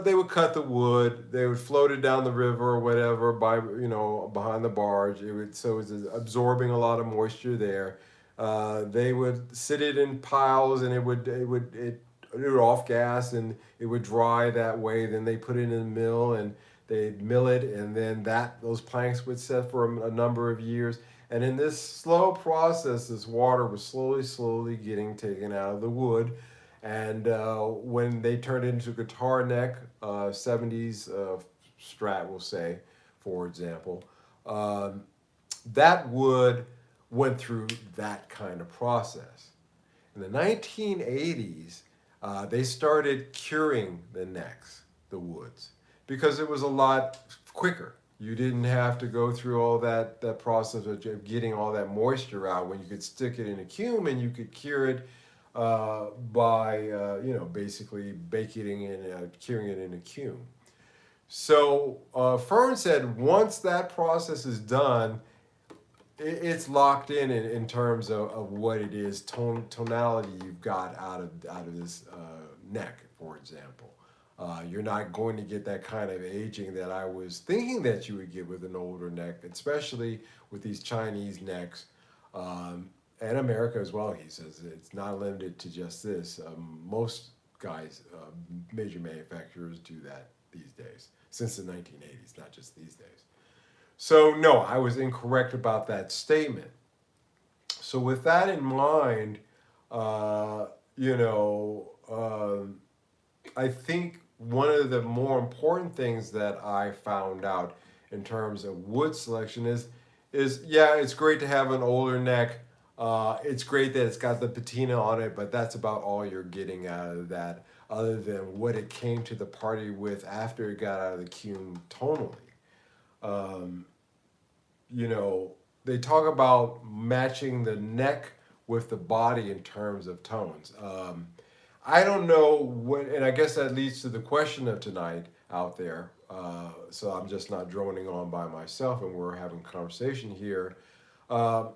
they would cut the wood, they would float it down the river or whatever behind the barge. So it was absorbing a lot of moisture there. They would sit it in piles, and it would off gas, and it would dry that way. Then they put it in the mill, and they'd mill it, and then those planks would set for a number of years. And in this slow process, this water was slowly getting taken out of the wood. And when they turned into guitar neck, 70s Strat, we'll say, for example, um, that wood went through that kind of process. In the 1980s, they started curing the necks, the woods, because it was a lot quicker. You didn't have to go through all that process of getting all that moisture out when you could stick it in a cume and you could cure it by, basically baking it in, curing it in a cume. So Fern said once that process is done, it's locked in terms of what it is, tonality you've got out of this neck, for example. You're not going to get that kind of aging that I was thinking that you would get with an older neck, especially with these Chinese necks, and America as well. He says it's not limited to just this. Most guys, major manufacturers, do that these days since the 1980s, not just these days. So, no, I was incorrect about that statement. So, with that in mind, uh, you know, I think one of the more important things that I found out in terms of wood selection is yeah, it's great to have an older neck. It's great that it's got the patina on it, but that's about all you're getting out of that, other than what it came to the party with after it got out of the cume tonally. Um, they talk about matching the neck with the body in terms of tones. I don't know what, and I guess that leads to the question of tonight out there. So I'm just not droning on by myself, and we're having a conversation here. Uh,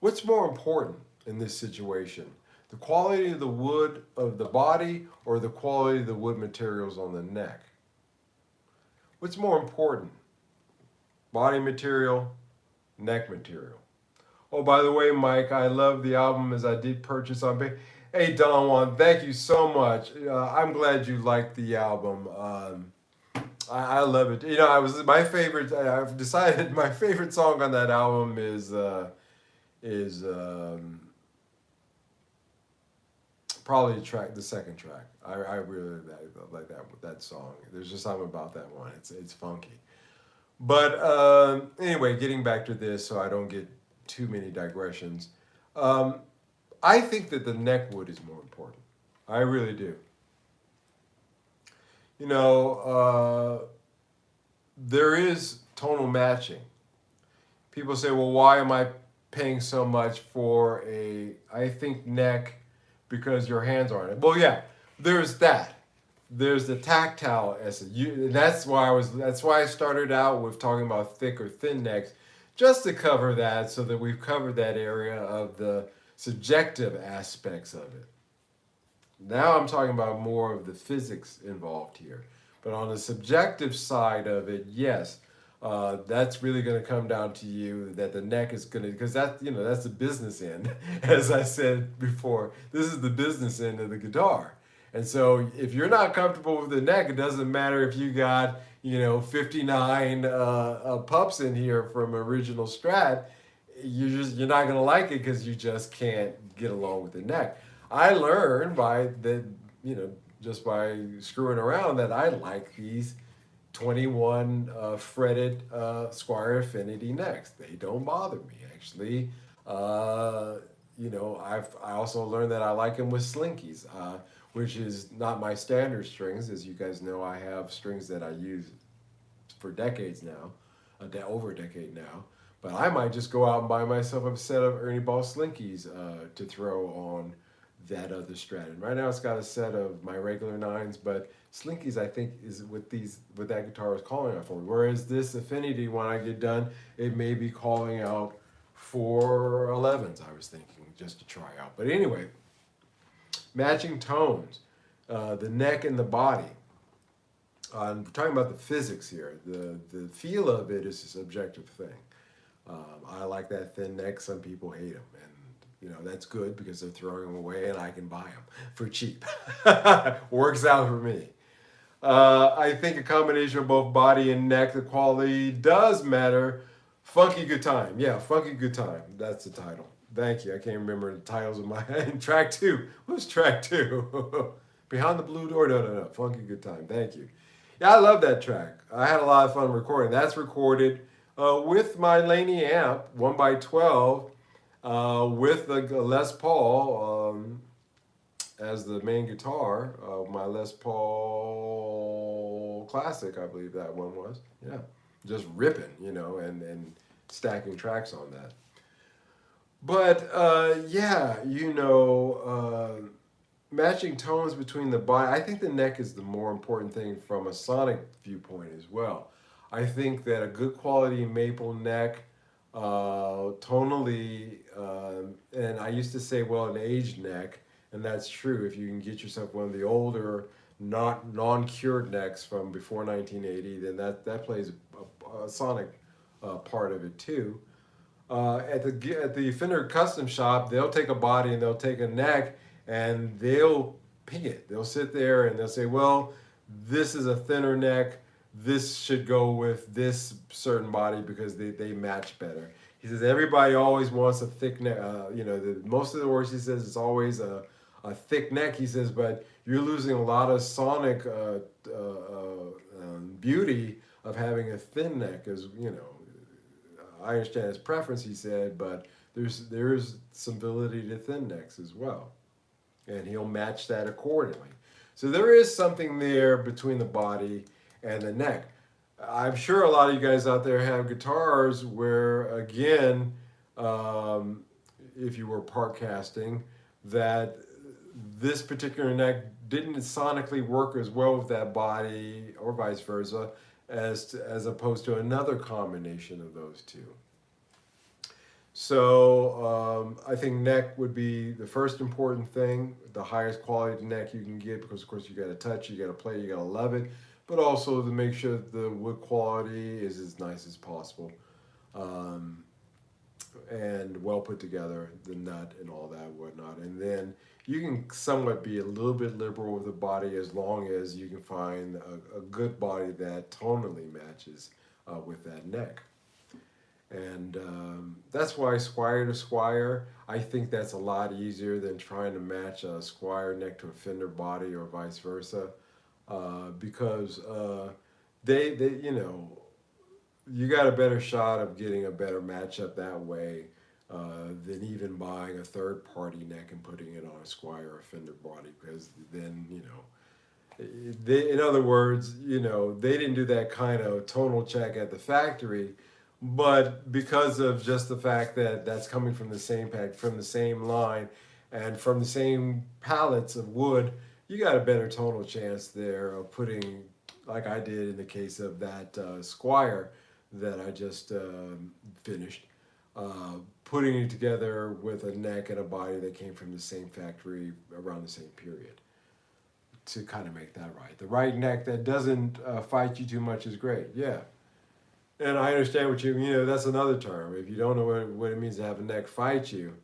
what's more important in this situation? The quality of the wood of the body or the quality of the wood materials on the neck? What's more important? Body material, neck material. Oh, by the way, Mike, I love the album as I did purchase on. Hey, Don Juan, thank you so much. I'm glad you liked the album. I love it. I was my favorite. I've decided my favorite song on that album is probably the second track. I really like that song. There's just something about that one. It's funky. But anyway, getting back to this, so I don't get too many digressions. Um, I think that the neck wood is more important. I really do. You know, there is tonal matching. People say, well, why am I paying so much for I think neck because your hands are on it? Well, yeah, there's that. There's the tactile essence. That's why I started out with talking about thick or thin necks, just to cover that, so that we've covered that area of the subjective aspects of it. Now I'm talking about more of the physics involved here. But on the subjective side of it, yes, that's really going to come down to you. That the neck is going to, because that's the business end. As I said before, this is the business end of the guitar. And so if you're not comfortable with the neck, it doesn't matter if you got 59 pups in here from original Strat. You're not gonna like it because you just can't get along with the neck. I learned you know just by screwing around that I like these 21 fretted Squire Affinity necks. They don't bother me actually. I also learned that I like them with slinkies, which is not my standard strings. As you guys know, I have strings that I use for decades now, over a decade now. But I might just go out and buy myself a set of Ernie Ball Slinkies to throw on that other Strat. And right now it's got a set of my regular nines, but Slinkies I think is what that guitar is calling out for. Whereas this Affinity, when I get done, it may be calling out for 11s. I was thinking just to try out. But anyway, matching tones, the neck and the body. I'm talking about the physics here. The feel of it is a subjective thing. I like that thin neck. Some people hate them, and that's good because they're throwing them away, and I can buy them for cheap. Works out for me. I think a combination of both body and neck, the quality does matter. Funky Good Time, yeah, Funky Good Time. That's the title. Thank you. I can't remember the titles of my track two. What's track two? Behind the Blue Door. No, no, no. Funky Good Time. Thank you. Yeah, I love that track. I had a lot of fun recording. That's recorded with my Laney amp, 1x12, with the Les Paul as the main guitar. My Les Paul Classic, I believe that one was. Yeah, just ripping, and stacking tracks on that. But yeah, matching tones between the body. I think the neck is the more important thing from a sonic viewpoint as well. I think that a good quality maple neck, tonally, and I used to say, well, an aged neck, and that's true. If you can get yourself one of the older, not non-cured necks from before 1980, then that plays a sonic part of it too. At the Fender Custom Shop, they'll take a body and they'll take a neck and they'll ping it. They'll sit there and they'll say, well, this is a thinner neck. This should go with this certain body because they match better. He says everybody always wants a thick neck. Most of the words he says it's always a thick neck. He says, but you're losing a lot of sonic beauty of having a thin neck, as I understand his preference, he said, but there's some validity to thin necks as well, and he'll match that accordingly. So there is something there between the body and the neck. I'm sure a lot of you guys out there have guitars where, again, if you were part casting, that this particular neck didn't sonically work as well with that body, or vice versa, as opposed to another combination of those two. So I think neck would be the first important thing, the highest quality neck you can get, because of course you got to touch, you got to play, you got to love it, but also to make sure that the wood quality is as nice as possible, and well put together, the nut and all that whatnot. And then you can somewhat be a little bit liberal with the body as long as you can find a good body that tonally matches with that neck. And that's why Squier to Squier, I think that's a lot easier than trying to match a Squier neck to a Fender body or vice versa, because you got a better shot of getting a better matchup that way than even buying a third party neck and putting it on a Squier or Fender body, because then, in other words, they didn't do that kind of tonal check at the factory, but because of just the fact that that's coming from the same pack, from the same line, and from the same pallets of wood, you got a better tonal chance there of putting, like I did in the case of that Squier that I just finished, putting it together with a neck and a body that came from the same factory around the same period, to kind of make that right. The right neck that doesn't fight you too much is great, yeah. And I understand what that's another term. If you don't know what it means to have a neck fight you.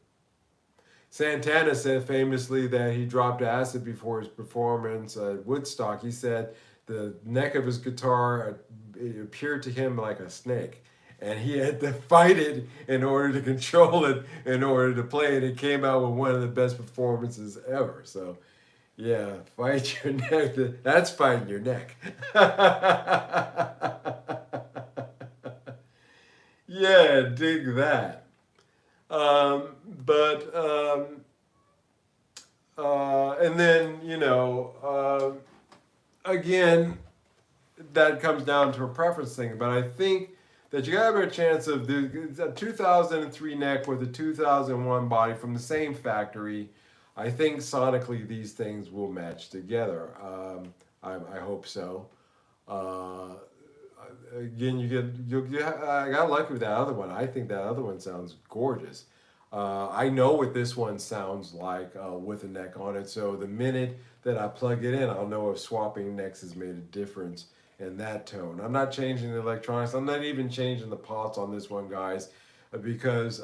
Santana said famously that he dropped acid before his performance at Woodstock. He said the neck of his guitar, it appeared to him like a snake, and he had to fight it in order to control it, in order to play it. It came out with one of the best performances ever. So, yeah, fight your neck. That's fighting your neck. Yeah, dig that. And then, again, that comes down to a preference thing. But I think that you got a better chance of the 2003 neck with a 2001 body from the same factory. I think sonically these things will match together. I hope so. Again, I got lucky with that other one. I think that other one sounds gorgeous. I know what this one sounds like with a neck on it. So the minute that I plug it in, I'll know if swapping necks has made a difference in that tone. I'm not changing the electronics. I'm not even changing the pots on this one, guys, because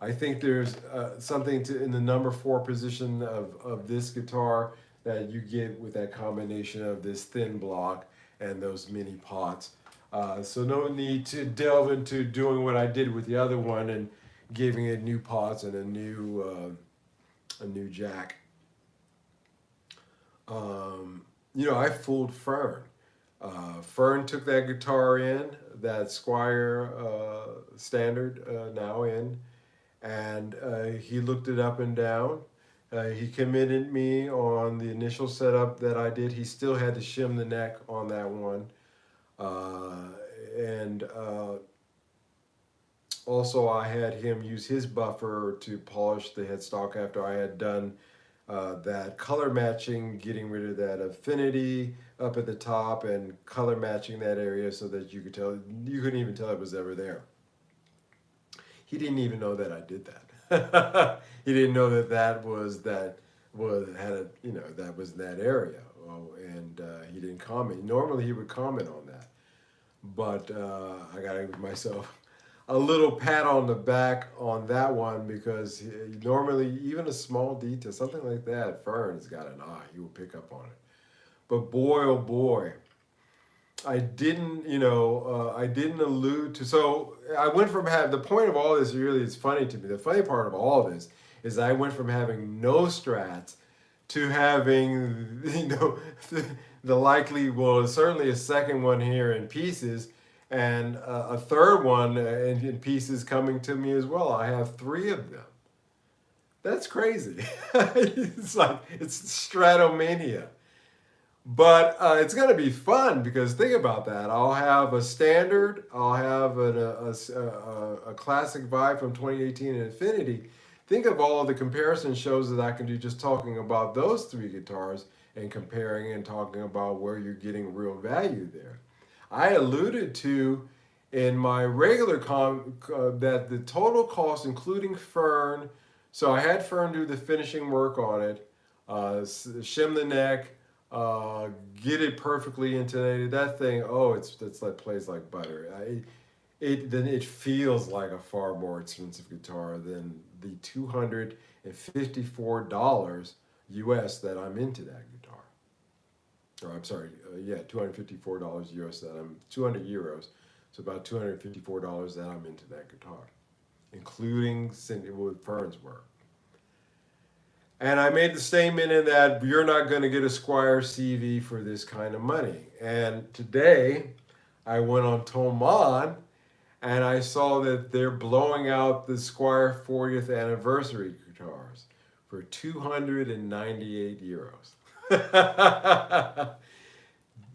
I think there's something in the number 4 position of this guitar that you get with that combination of this thin block and those mini pots. So no need to delve into doing what I did with the other one and giving it new pots and a new jack. I fooled Fern. Fern took that guitar in, that Squire standard now in, and he looked it up and down. He committed me on the initial setup that I did. He still had to shim the neck on that one. And Also, I had him use his buffer to polish the headstock after I had done that color matching, getting rid of that affinity up at the top and color matching that area so that you couldn't even tell it was ever there. He didn't even know that I did that. He didn't know that was that was in that area. And he didn't comment. Normally he would comment on that, but I gotta give myself a little pat on the back on that one because normally even a small detail, something like that, Fern's got an eye. He will pick up on it. But boy, oh boy, I didn't allude to. So I went from having the point of all this really is funny to me. The funny part of all this is I went from having no strats to having the likely, well, certainly a second one here in pieces and a third one in pieces coming to me as well. I have three of them. That's crazy. It's stratomania. But it's going to be fun because think about that. I'll have a standard, I'll have a classic vibe from 2018 in Infinity. Think of all of the comparison shows that I can do just talking about those three guitars and comparing and talking about where you're getting real value there. I alluded to in my regular that the total cost, including Fern, so I had Fern do the finishing work on it, shim the neck, get it perfectly intonated. That thing, oh, it's like plays like butter. It feels like a far more expensive guitar than the $254 US that I'm into that guitar. Or I'm sorry, $254 US that I'm 200 euros, so about $254 that I'm into that guitar, including with Fern's work. And I made the statement in that you're not going to get a Squire CV for this kind of money. And today, I went on Thomann, and I saw that they're blowing out the Squire 40th anniversary guitars for 298 euros.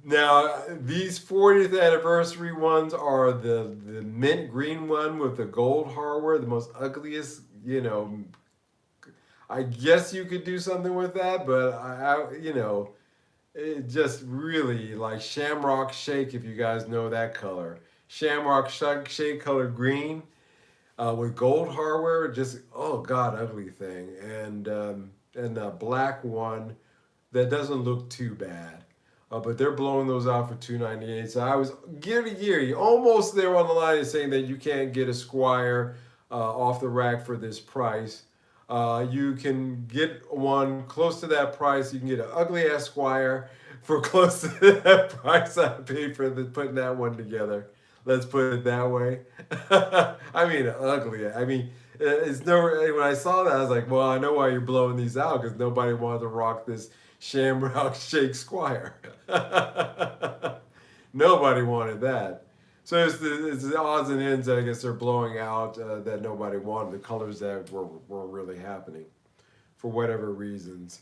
Now, these 40th anniversary ones are the mint green one with the gold hardware, the most ugliest, I guess you could do something with that, but it just really like Shamrock Shake, if you guys know that color. Shamrock Shake color green with gold hardware, just, oh God, ugly thing. And the black one that doesn't look too bad. But they're blowing those out for $298. So I was gear almost there on the line of saying that you can't get a Squire off the rack for this price. You can get one close to that price. You can get an ugly ass Squire for close to that price I paid for putting that one together. Let's put it that way. I mean, ugly. I mean, it's no. When I saw that, I was like, well, I know why you're blowing these out because nobody wanted to rock this Shamrock Shake Squire. Nobody wanted that. So it's the odds and ends that I guess they're blowing out that nobody wanted, the colors that were really happening for whatever reasons.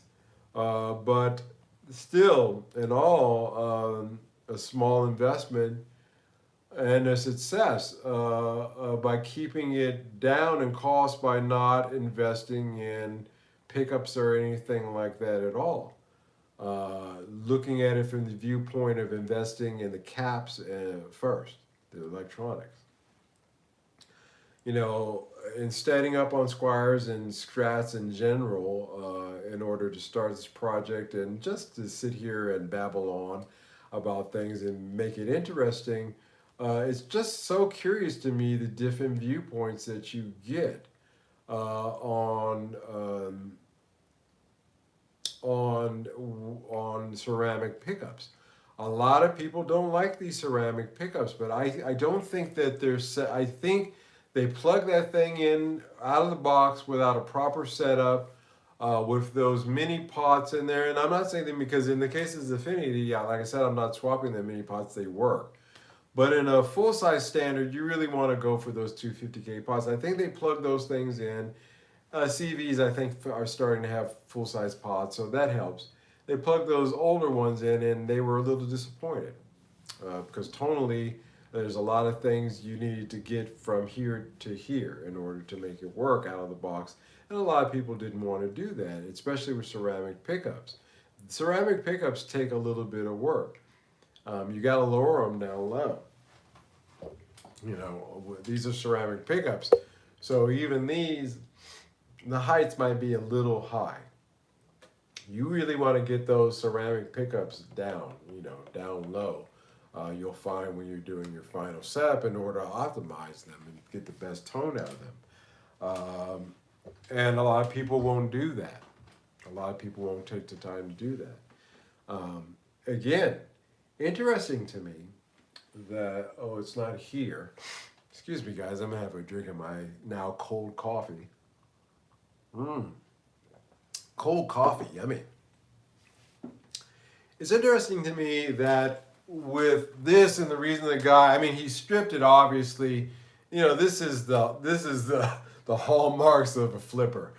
But still, in all, a small investment and a success by keeping it down in cost by not investing in pickups or anything like that at all. Looking at it from the viewpoint of investing in the caps first, the electronics. In standing up on Squires and Strats in general, in order to start this project and just to sit here and babble on about things and make it interesting, it's just so curious to me the different viewpoints that you get on ceramic pickups. A lot of people don't like these ceramic pickups, but I don't think that I think They plug that thing in out of the box without a proper setup, with those mini pots in there. And I'm not saying them because in the cases of Affinity, yeah, like I said, I'm not swapping the mini pots, they work. But in a full size standard, you really want to go for those 250K pots. I think they plug those things in. CVs, I think, are starting to have full size pots, so that helps. They plugged those older ones in, and they were a little disappointed because tonally, there's a lot of things you needed to get from here to here in order to make it work out of the box. And a lot of people didn't want to do that, especially with ceramic pickups. Ceramic pickups take a little bit of work. You got to lower them down low. You know, these are ceramic pickups. So even these, the heights might be a little high. You really want to get those ceramic pickups down, you know, down low. You'll find when you're doing your final setup in order to optimize them and get the best tone out of them. And a lot of people won't do that. A lot of people won't take the time to do that. Again, interesting to me that, oh, it's not here. Excuse me, guys, I'm gonna have a drink of my now cold coffee. Cold coffee, yummy. It's interesting to me that with this and the reason the guy, I mean, he stripped it obviously. You know, this is the hallmarks of a flipper.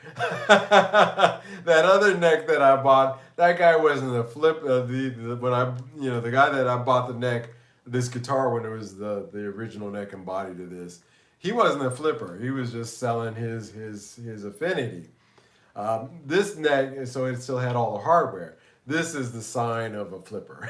That other neck that I bought, that guy wasn't a flip. When I, you know, the guy that I bought the neck, this guitar when it was the original neck and body to this, he wasn't a flipper. He was just selling his Affinity. This neck, so it still had all the hardware. This is the sign of a flipper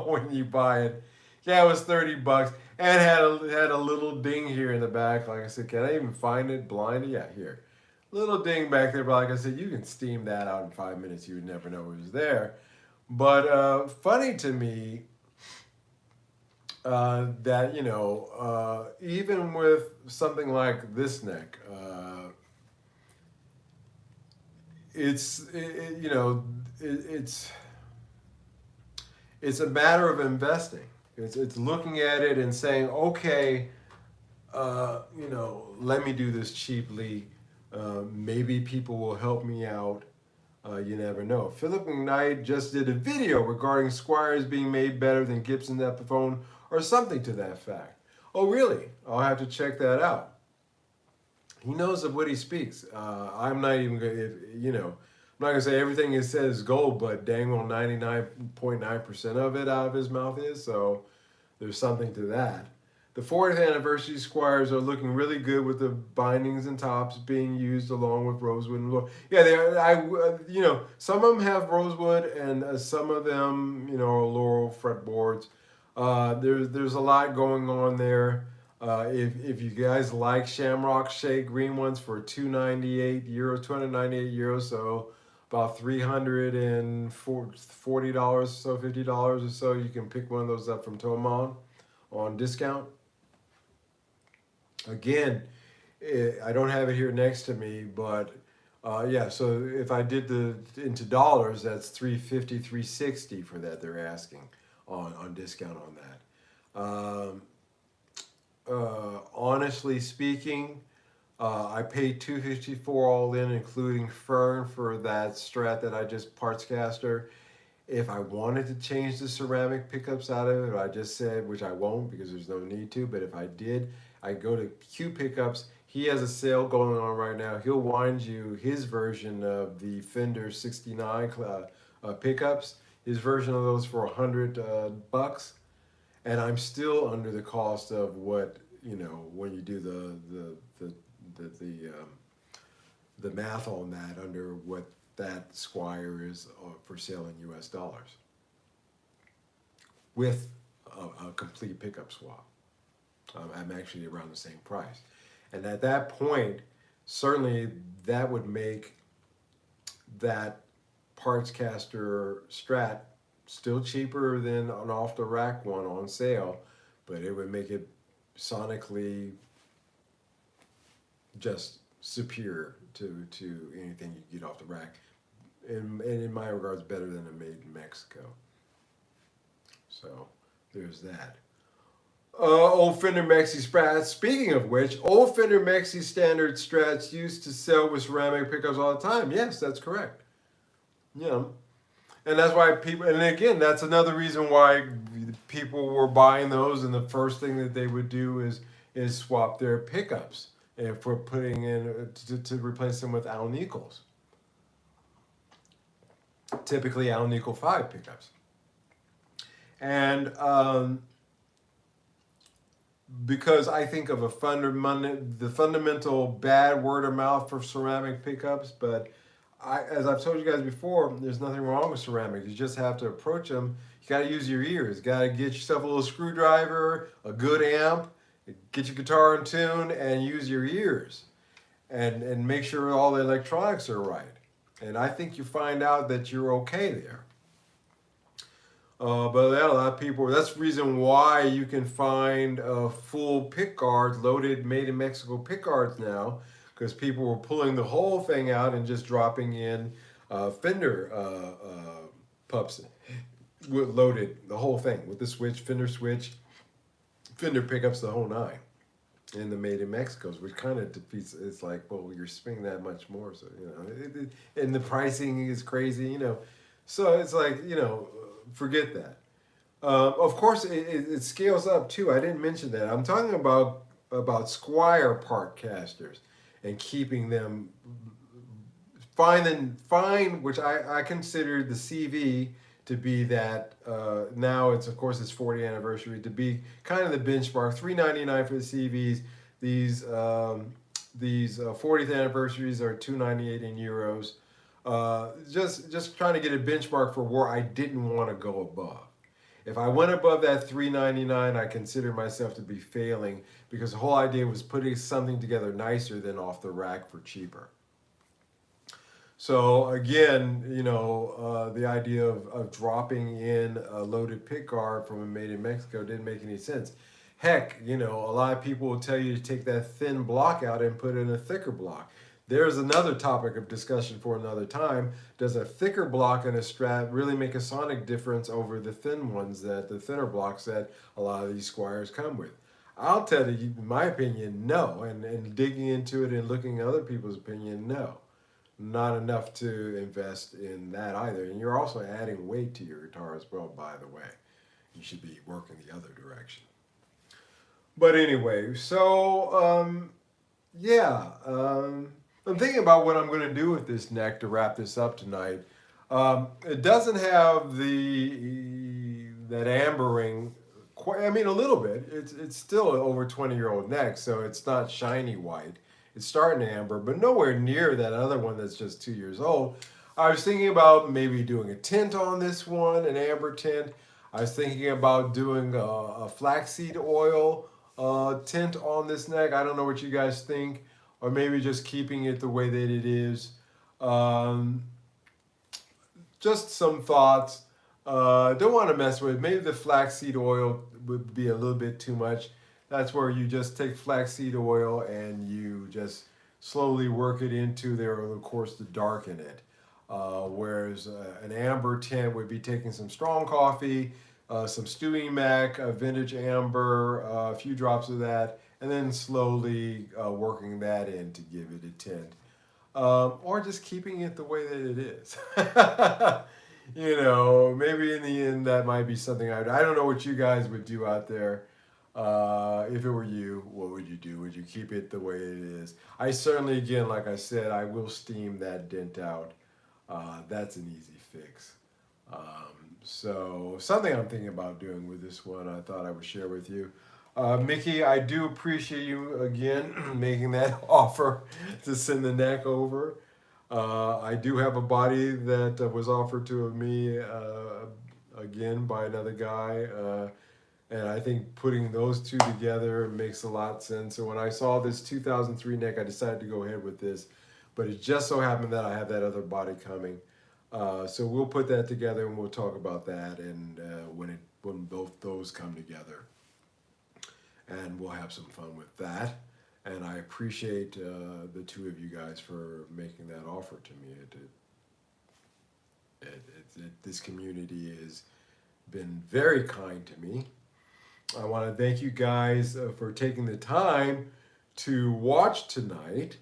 when you buy it. Yeah, it was $30 and had a little ding here in the back. Like I said, can I even find it blinded? Yeah, here. Little ding back there, but like I said, you can steam that out in 5 minutes. You would never know it was there. But funny to me that, you know, even with something like this neck, you know, it's a matter of investing. It's looking at it and saying, okay, you know, let me do this cheaply. Maybe people will help me out. You never know. Philip McKnight just did a video regarding Squiers being made better than Gibson Epiphone or something to that fact. Oh, really? I'll have to check that out. He knows of what he speaks. I'm not even going to, you know, I'm not going to say everything he says is gold, but dang well 99.9% of it out of his mouth is, so there's something to that. The 40th anniversary Squiers are looking really good with the bindings and tops being used along with rosewood and laurel. Yeah, they are, you know, some of them have rosewood and some of them, you know, are laurel fretboards. There's a lot going on there. If you guys like Shamrock Shake green ones for €298, €298, so about $340 so $50 or so, you can pick one of those up from Tomon on discount. Again, I don't have it here next to me, but yeah, so if I did into dollars, that's $350, $360 for that they're asking on discount on that. Honestly speaking, I paid $254 all in, including Fern for that Strat that I just parts caster. If I wanted to change the ceramic pickups out of it, I just said, which I won't because there's no need to, but if I did, I go to Q Pickups. He has a sale going on right now. He'll wind you his version of the Fender 69 pickups, his version of those for $100, and I'm still under the cost of what, you know, when you do the math on that, under what that Squier is for sale in US dollars with a complete pickup swap. I'm actually around the same price. And at that point, certainly that would make that parts caster Strat still cheaper than an off the rack one on sale, but it would make it sonically just superior to anything you get off the rack. And in my regards, better than a made in Mexico. So there's that. Old Fender Maxi Strats. Speaking of which, old Fender Maxi Standard Strats used to sell with ceramic pickups all the time. Yes, that's correct. Yeah. And that's why people, and again, that's another reason why people were buying those, and the first thing that they would do is swap their pickups if we're putting in to replace them with Al Nichols, typically Al Nickel 5 pickups. And because I think of the fundamental bad word of mouth for ceramic pickups, but as I've told you guys before, there's nothing wrong with ceramic. You just have to approach them. You got to use your ears. Got to get yourself a little screwdriver, a good amp, get your guitar in tune, and use your ears, and make sure all the electronics are right. And I think you find out that you're okay there. But yeah, a lot of people, that's the reason why you can find full pick guards, loaded made in Mexico pick guards now, because people were pulling the whole thing out and just dropping in Fender pups loaded, the whole thing with the switch, Fender pickups, the whole nine. In the made in Mexico's, which kind of defeats. It's like, well, you're spending that much more, so and the pricing is crazy, So it's like, forget that. Of course, it scales up too. I didn't mention that. I'm talking about Squire part casters and keeping them fine, which I consider the CV to be that. Now it's, of course, its 40th anniversary, to be kind of the benchmark. $3.99 for the CVs. These 40th anniversaries are $2.98 in euros. Just trying to get a benchmark for where I didn't want to go above. If I went above that $3.99, I consider myself to be failing, because the whole idea was putting something together nicer than off the rack for cheaper. So again, the idea of dropping in a loaded pick guard from a made in Mexico didn't make any sense. Heck, a lot of people will tell you to take that thin block out and put in a thicker block. There's another topic of discussion for another time. Does a thicker block in a Strat really make a sonic difference over the thinner blocks that a lot of these Squires come with? I'll tell you, in my opinion, no. And digging into it and looking at other people's opinion, no. Not enough to invest in that either. And you're also adding weight to your guitar as well, by the way. You should be working the other direction. But anyway, so I'm thinking about what I'm going to do with this neck to wrap this up tonight. It doesn't have that ambering. A little bit. It's still an over 20-year-old neck, so it's not shiny white. It's starting to amber, but nowhere near that other one that's just 2 years old. I was thinking about maybe doing a tint on this one, an amber tint. I was thinking about doing a flaxseed oil tint on this neck. I don't know what you guys think, or maybe just keeping it the way that it is. Just some thoughts. Don't want to mess with it. Maybe the flaxseed oil would be a little bit too much. That's where you just take flaxseed oil and you just slowly work it into there, of course, to darken it. Whereas an amber tint would be taking some strong coffee, some stewing mac, vintage amber, a few drops of that, and then slowly working that in to give it a tint. Or just keeping it the way that it is. Maybe in the end that might be something I don't know what you guys would do out there. If it were you, what would you do? Would you keep it the way it is? I certainly, again, like I said, I will steam that dent out. That's an easy fix. So something I'm thinking about doing with this one, I thought I would share with you. Mickey, I do appreciate you again making that offer to send the neck over. I do have a body that was offered to me again by another guy. And I think putting those two together makes a lot of sense. So when I saw this 2003 neck, I decided to go ahead with this. But it just so happened that I have that other body coming. So we'll put that together and we'll talk about that and when both those come together. And we'll have some fun with that. And I appreciate the two of you guys for making that offer to me. This community has been very kind to me. I want to thank you guys for taking the time to watch tonight.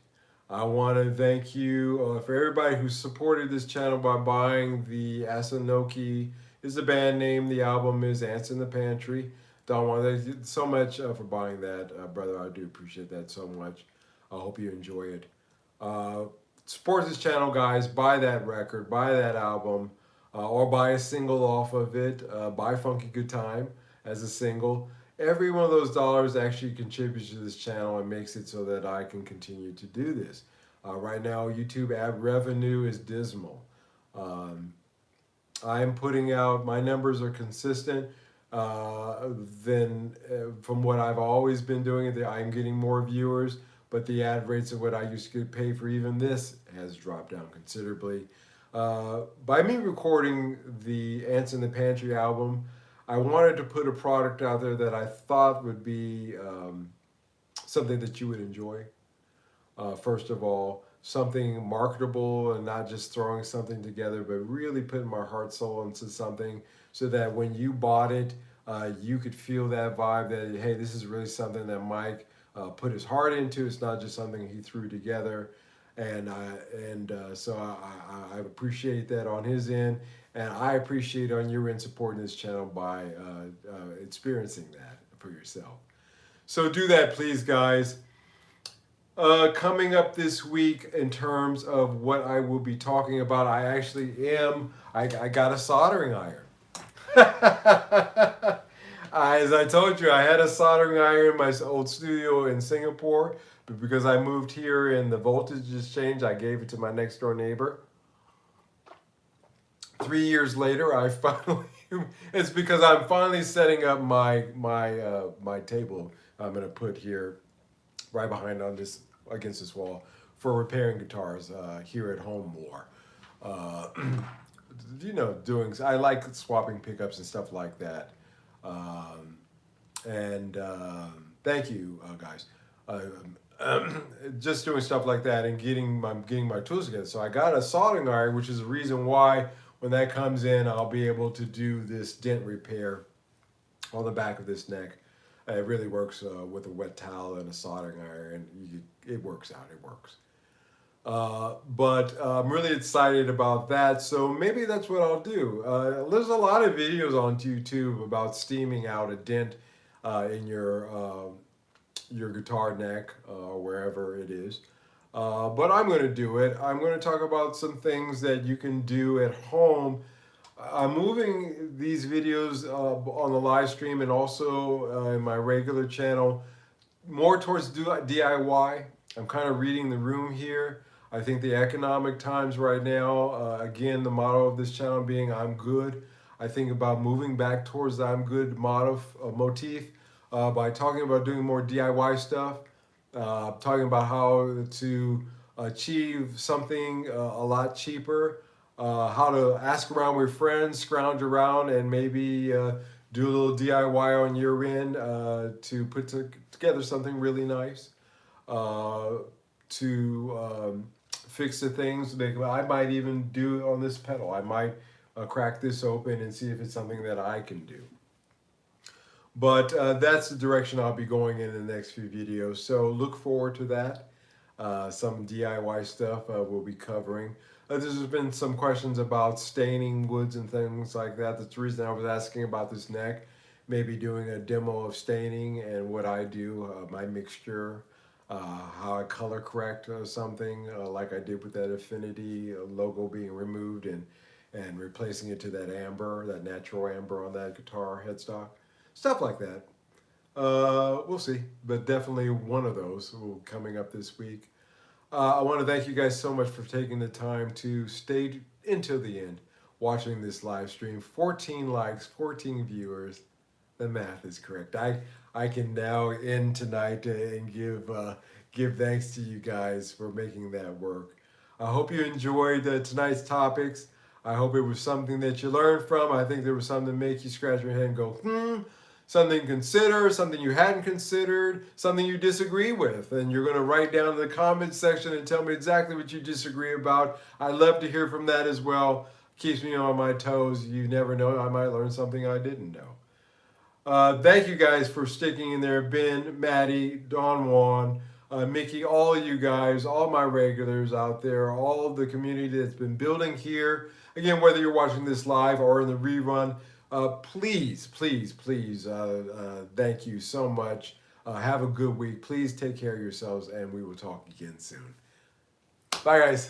I want to thank you for everybody who supported this channel by buying the Asanoki is the band name. The album is Ants in the Pantry. Don, want to thank you so much for buying that, brother. I do appreciate that so much. I hope you enjoy it. Uh, Support this channel, guys. Buy that record, buy that album, or buy a single off of it. Buy Funky Good Time as a single. Every one of those dollars actually contributes to this channel and makes it so that I can continue to do this. Right now, YouTube ad revenue is dismal. I'm putting out, my numbers are consistent from what I've always been doing. I'm getting more viewers, but the ad rates of what I used to pay for even this has dropped down considerably. By me recording the Ants in the Pantry album, I wanted to put a product out there that I thought would be something that you would enjoy. First of all, something marketable and not just throwing something together, but really putting my heart, soul into something so that when you bought it, you could feel that vibe that, hey, this is really something that Mike put his heart into. It's not just something he threw together. So I appreciate that on his end, and I appreciate on your end supporting this channel by experiencing that for yourself. So do that, please, guys. Coming up this week in terms of what I will be talking about, I got a soldering iron. As I told you, I had a soldering iron in my old studio in Singapore, but because I moved here and the voltage just changed, I gave it to my next door neighbor. 3 years later, I finally, it's because I'm finally setting up my table I'm going to put here right behind on this, against this wall for repairing guitars here at home more. I like swapping pickups and stuff like that. Thank you, guys. Just doing stuff like that and getting my tools together. So I got a soldering iron, which is the reason why when that comes in, I'll be able to do this dent repair on the back of this neck. It really works with a wet towel and a soldering iron. It works out. It works. But I'm really excited about that. So maybe that's what I'll do. There's a lot of videos on YouTube about steaming out a dent in your guitar neck or wherever it is. But I'm going to do it. I'm going to talk about some things that you can do at home. I'm moving these videos on the live stream and also in my regular channel more towards DIY. I'm kind of reading the room here. I think the economic times right now, again, the motto of this channel being I'm good. I think about moving back towards the I'm good motif by talking about doing more DIY stuff, talking about how to achieve something a lot cheaper, how to ask around with friends, scrounge around, and maybe do a little DIY on your end to put together something really nice. To fix the things that I might even do on this pedal. I might crack this open and see if it's something that I can do. But that's the direction I'll be going in the next few videos. So look forward to that. Some DIY stuff we'll be covering. There's been some questions about staining woods and things like that. That's the reason I was asking about this neck. Maybe doing a demo of staining and what I do, my mixture. How I color correct something like I did with that Affinity logo being removed and replacing it to that amber, that natural amber on that guitar headstock. Stuff like that. We'll see, but definitely one of those coming up this week. I want to thank you guys so much for taking the time to stay until the end watching this live stream. 14 likes, 14 viewers. The math is correct. I can now end tonight and give thanks to you guys for making that work. I hope you enjoyed tonight's topics. I hope it was something that you learned from. I think there was something to make you scratch your head and go, something to consider, something you hadn't considered, something you disagree with. And you're going to write down in the comments section and tell me exactly what you disagree about. I'd love to hear from that as well. Keeps me on my toes. You never know, I might learn something I didn't know. Thank you guys for sticking in there. Ben, Maddie, Don Juan, Mickey, all of you guys, all my regulars out there, all of the community that's been building here. Again, whether you're watching this live or in the rerun, please, please, please, thank you so much. Have a good week. Please take care of yourselves, and we will talk again soon. Bye, guys.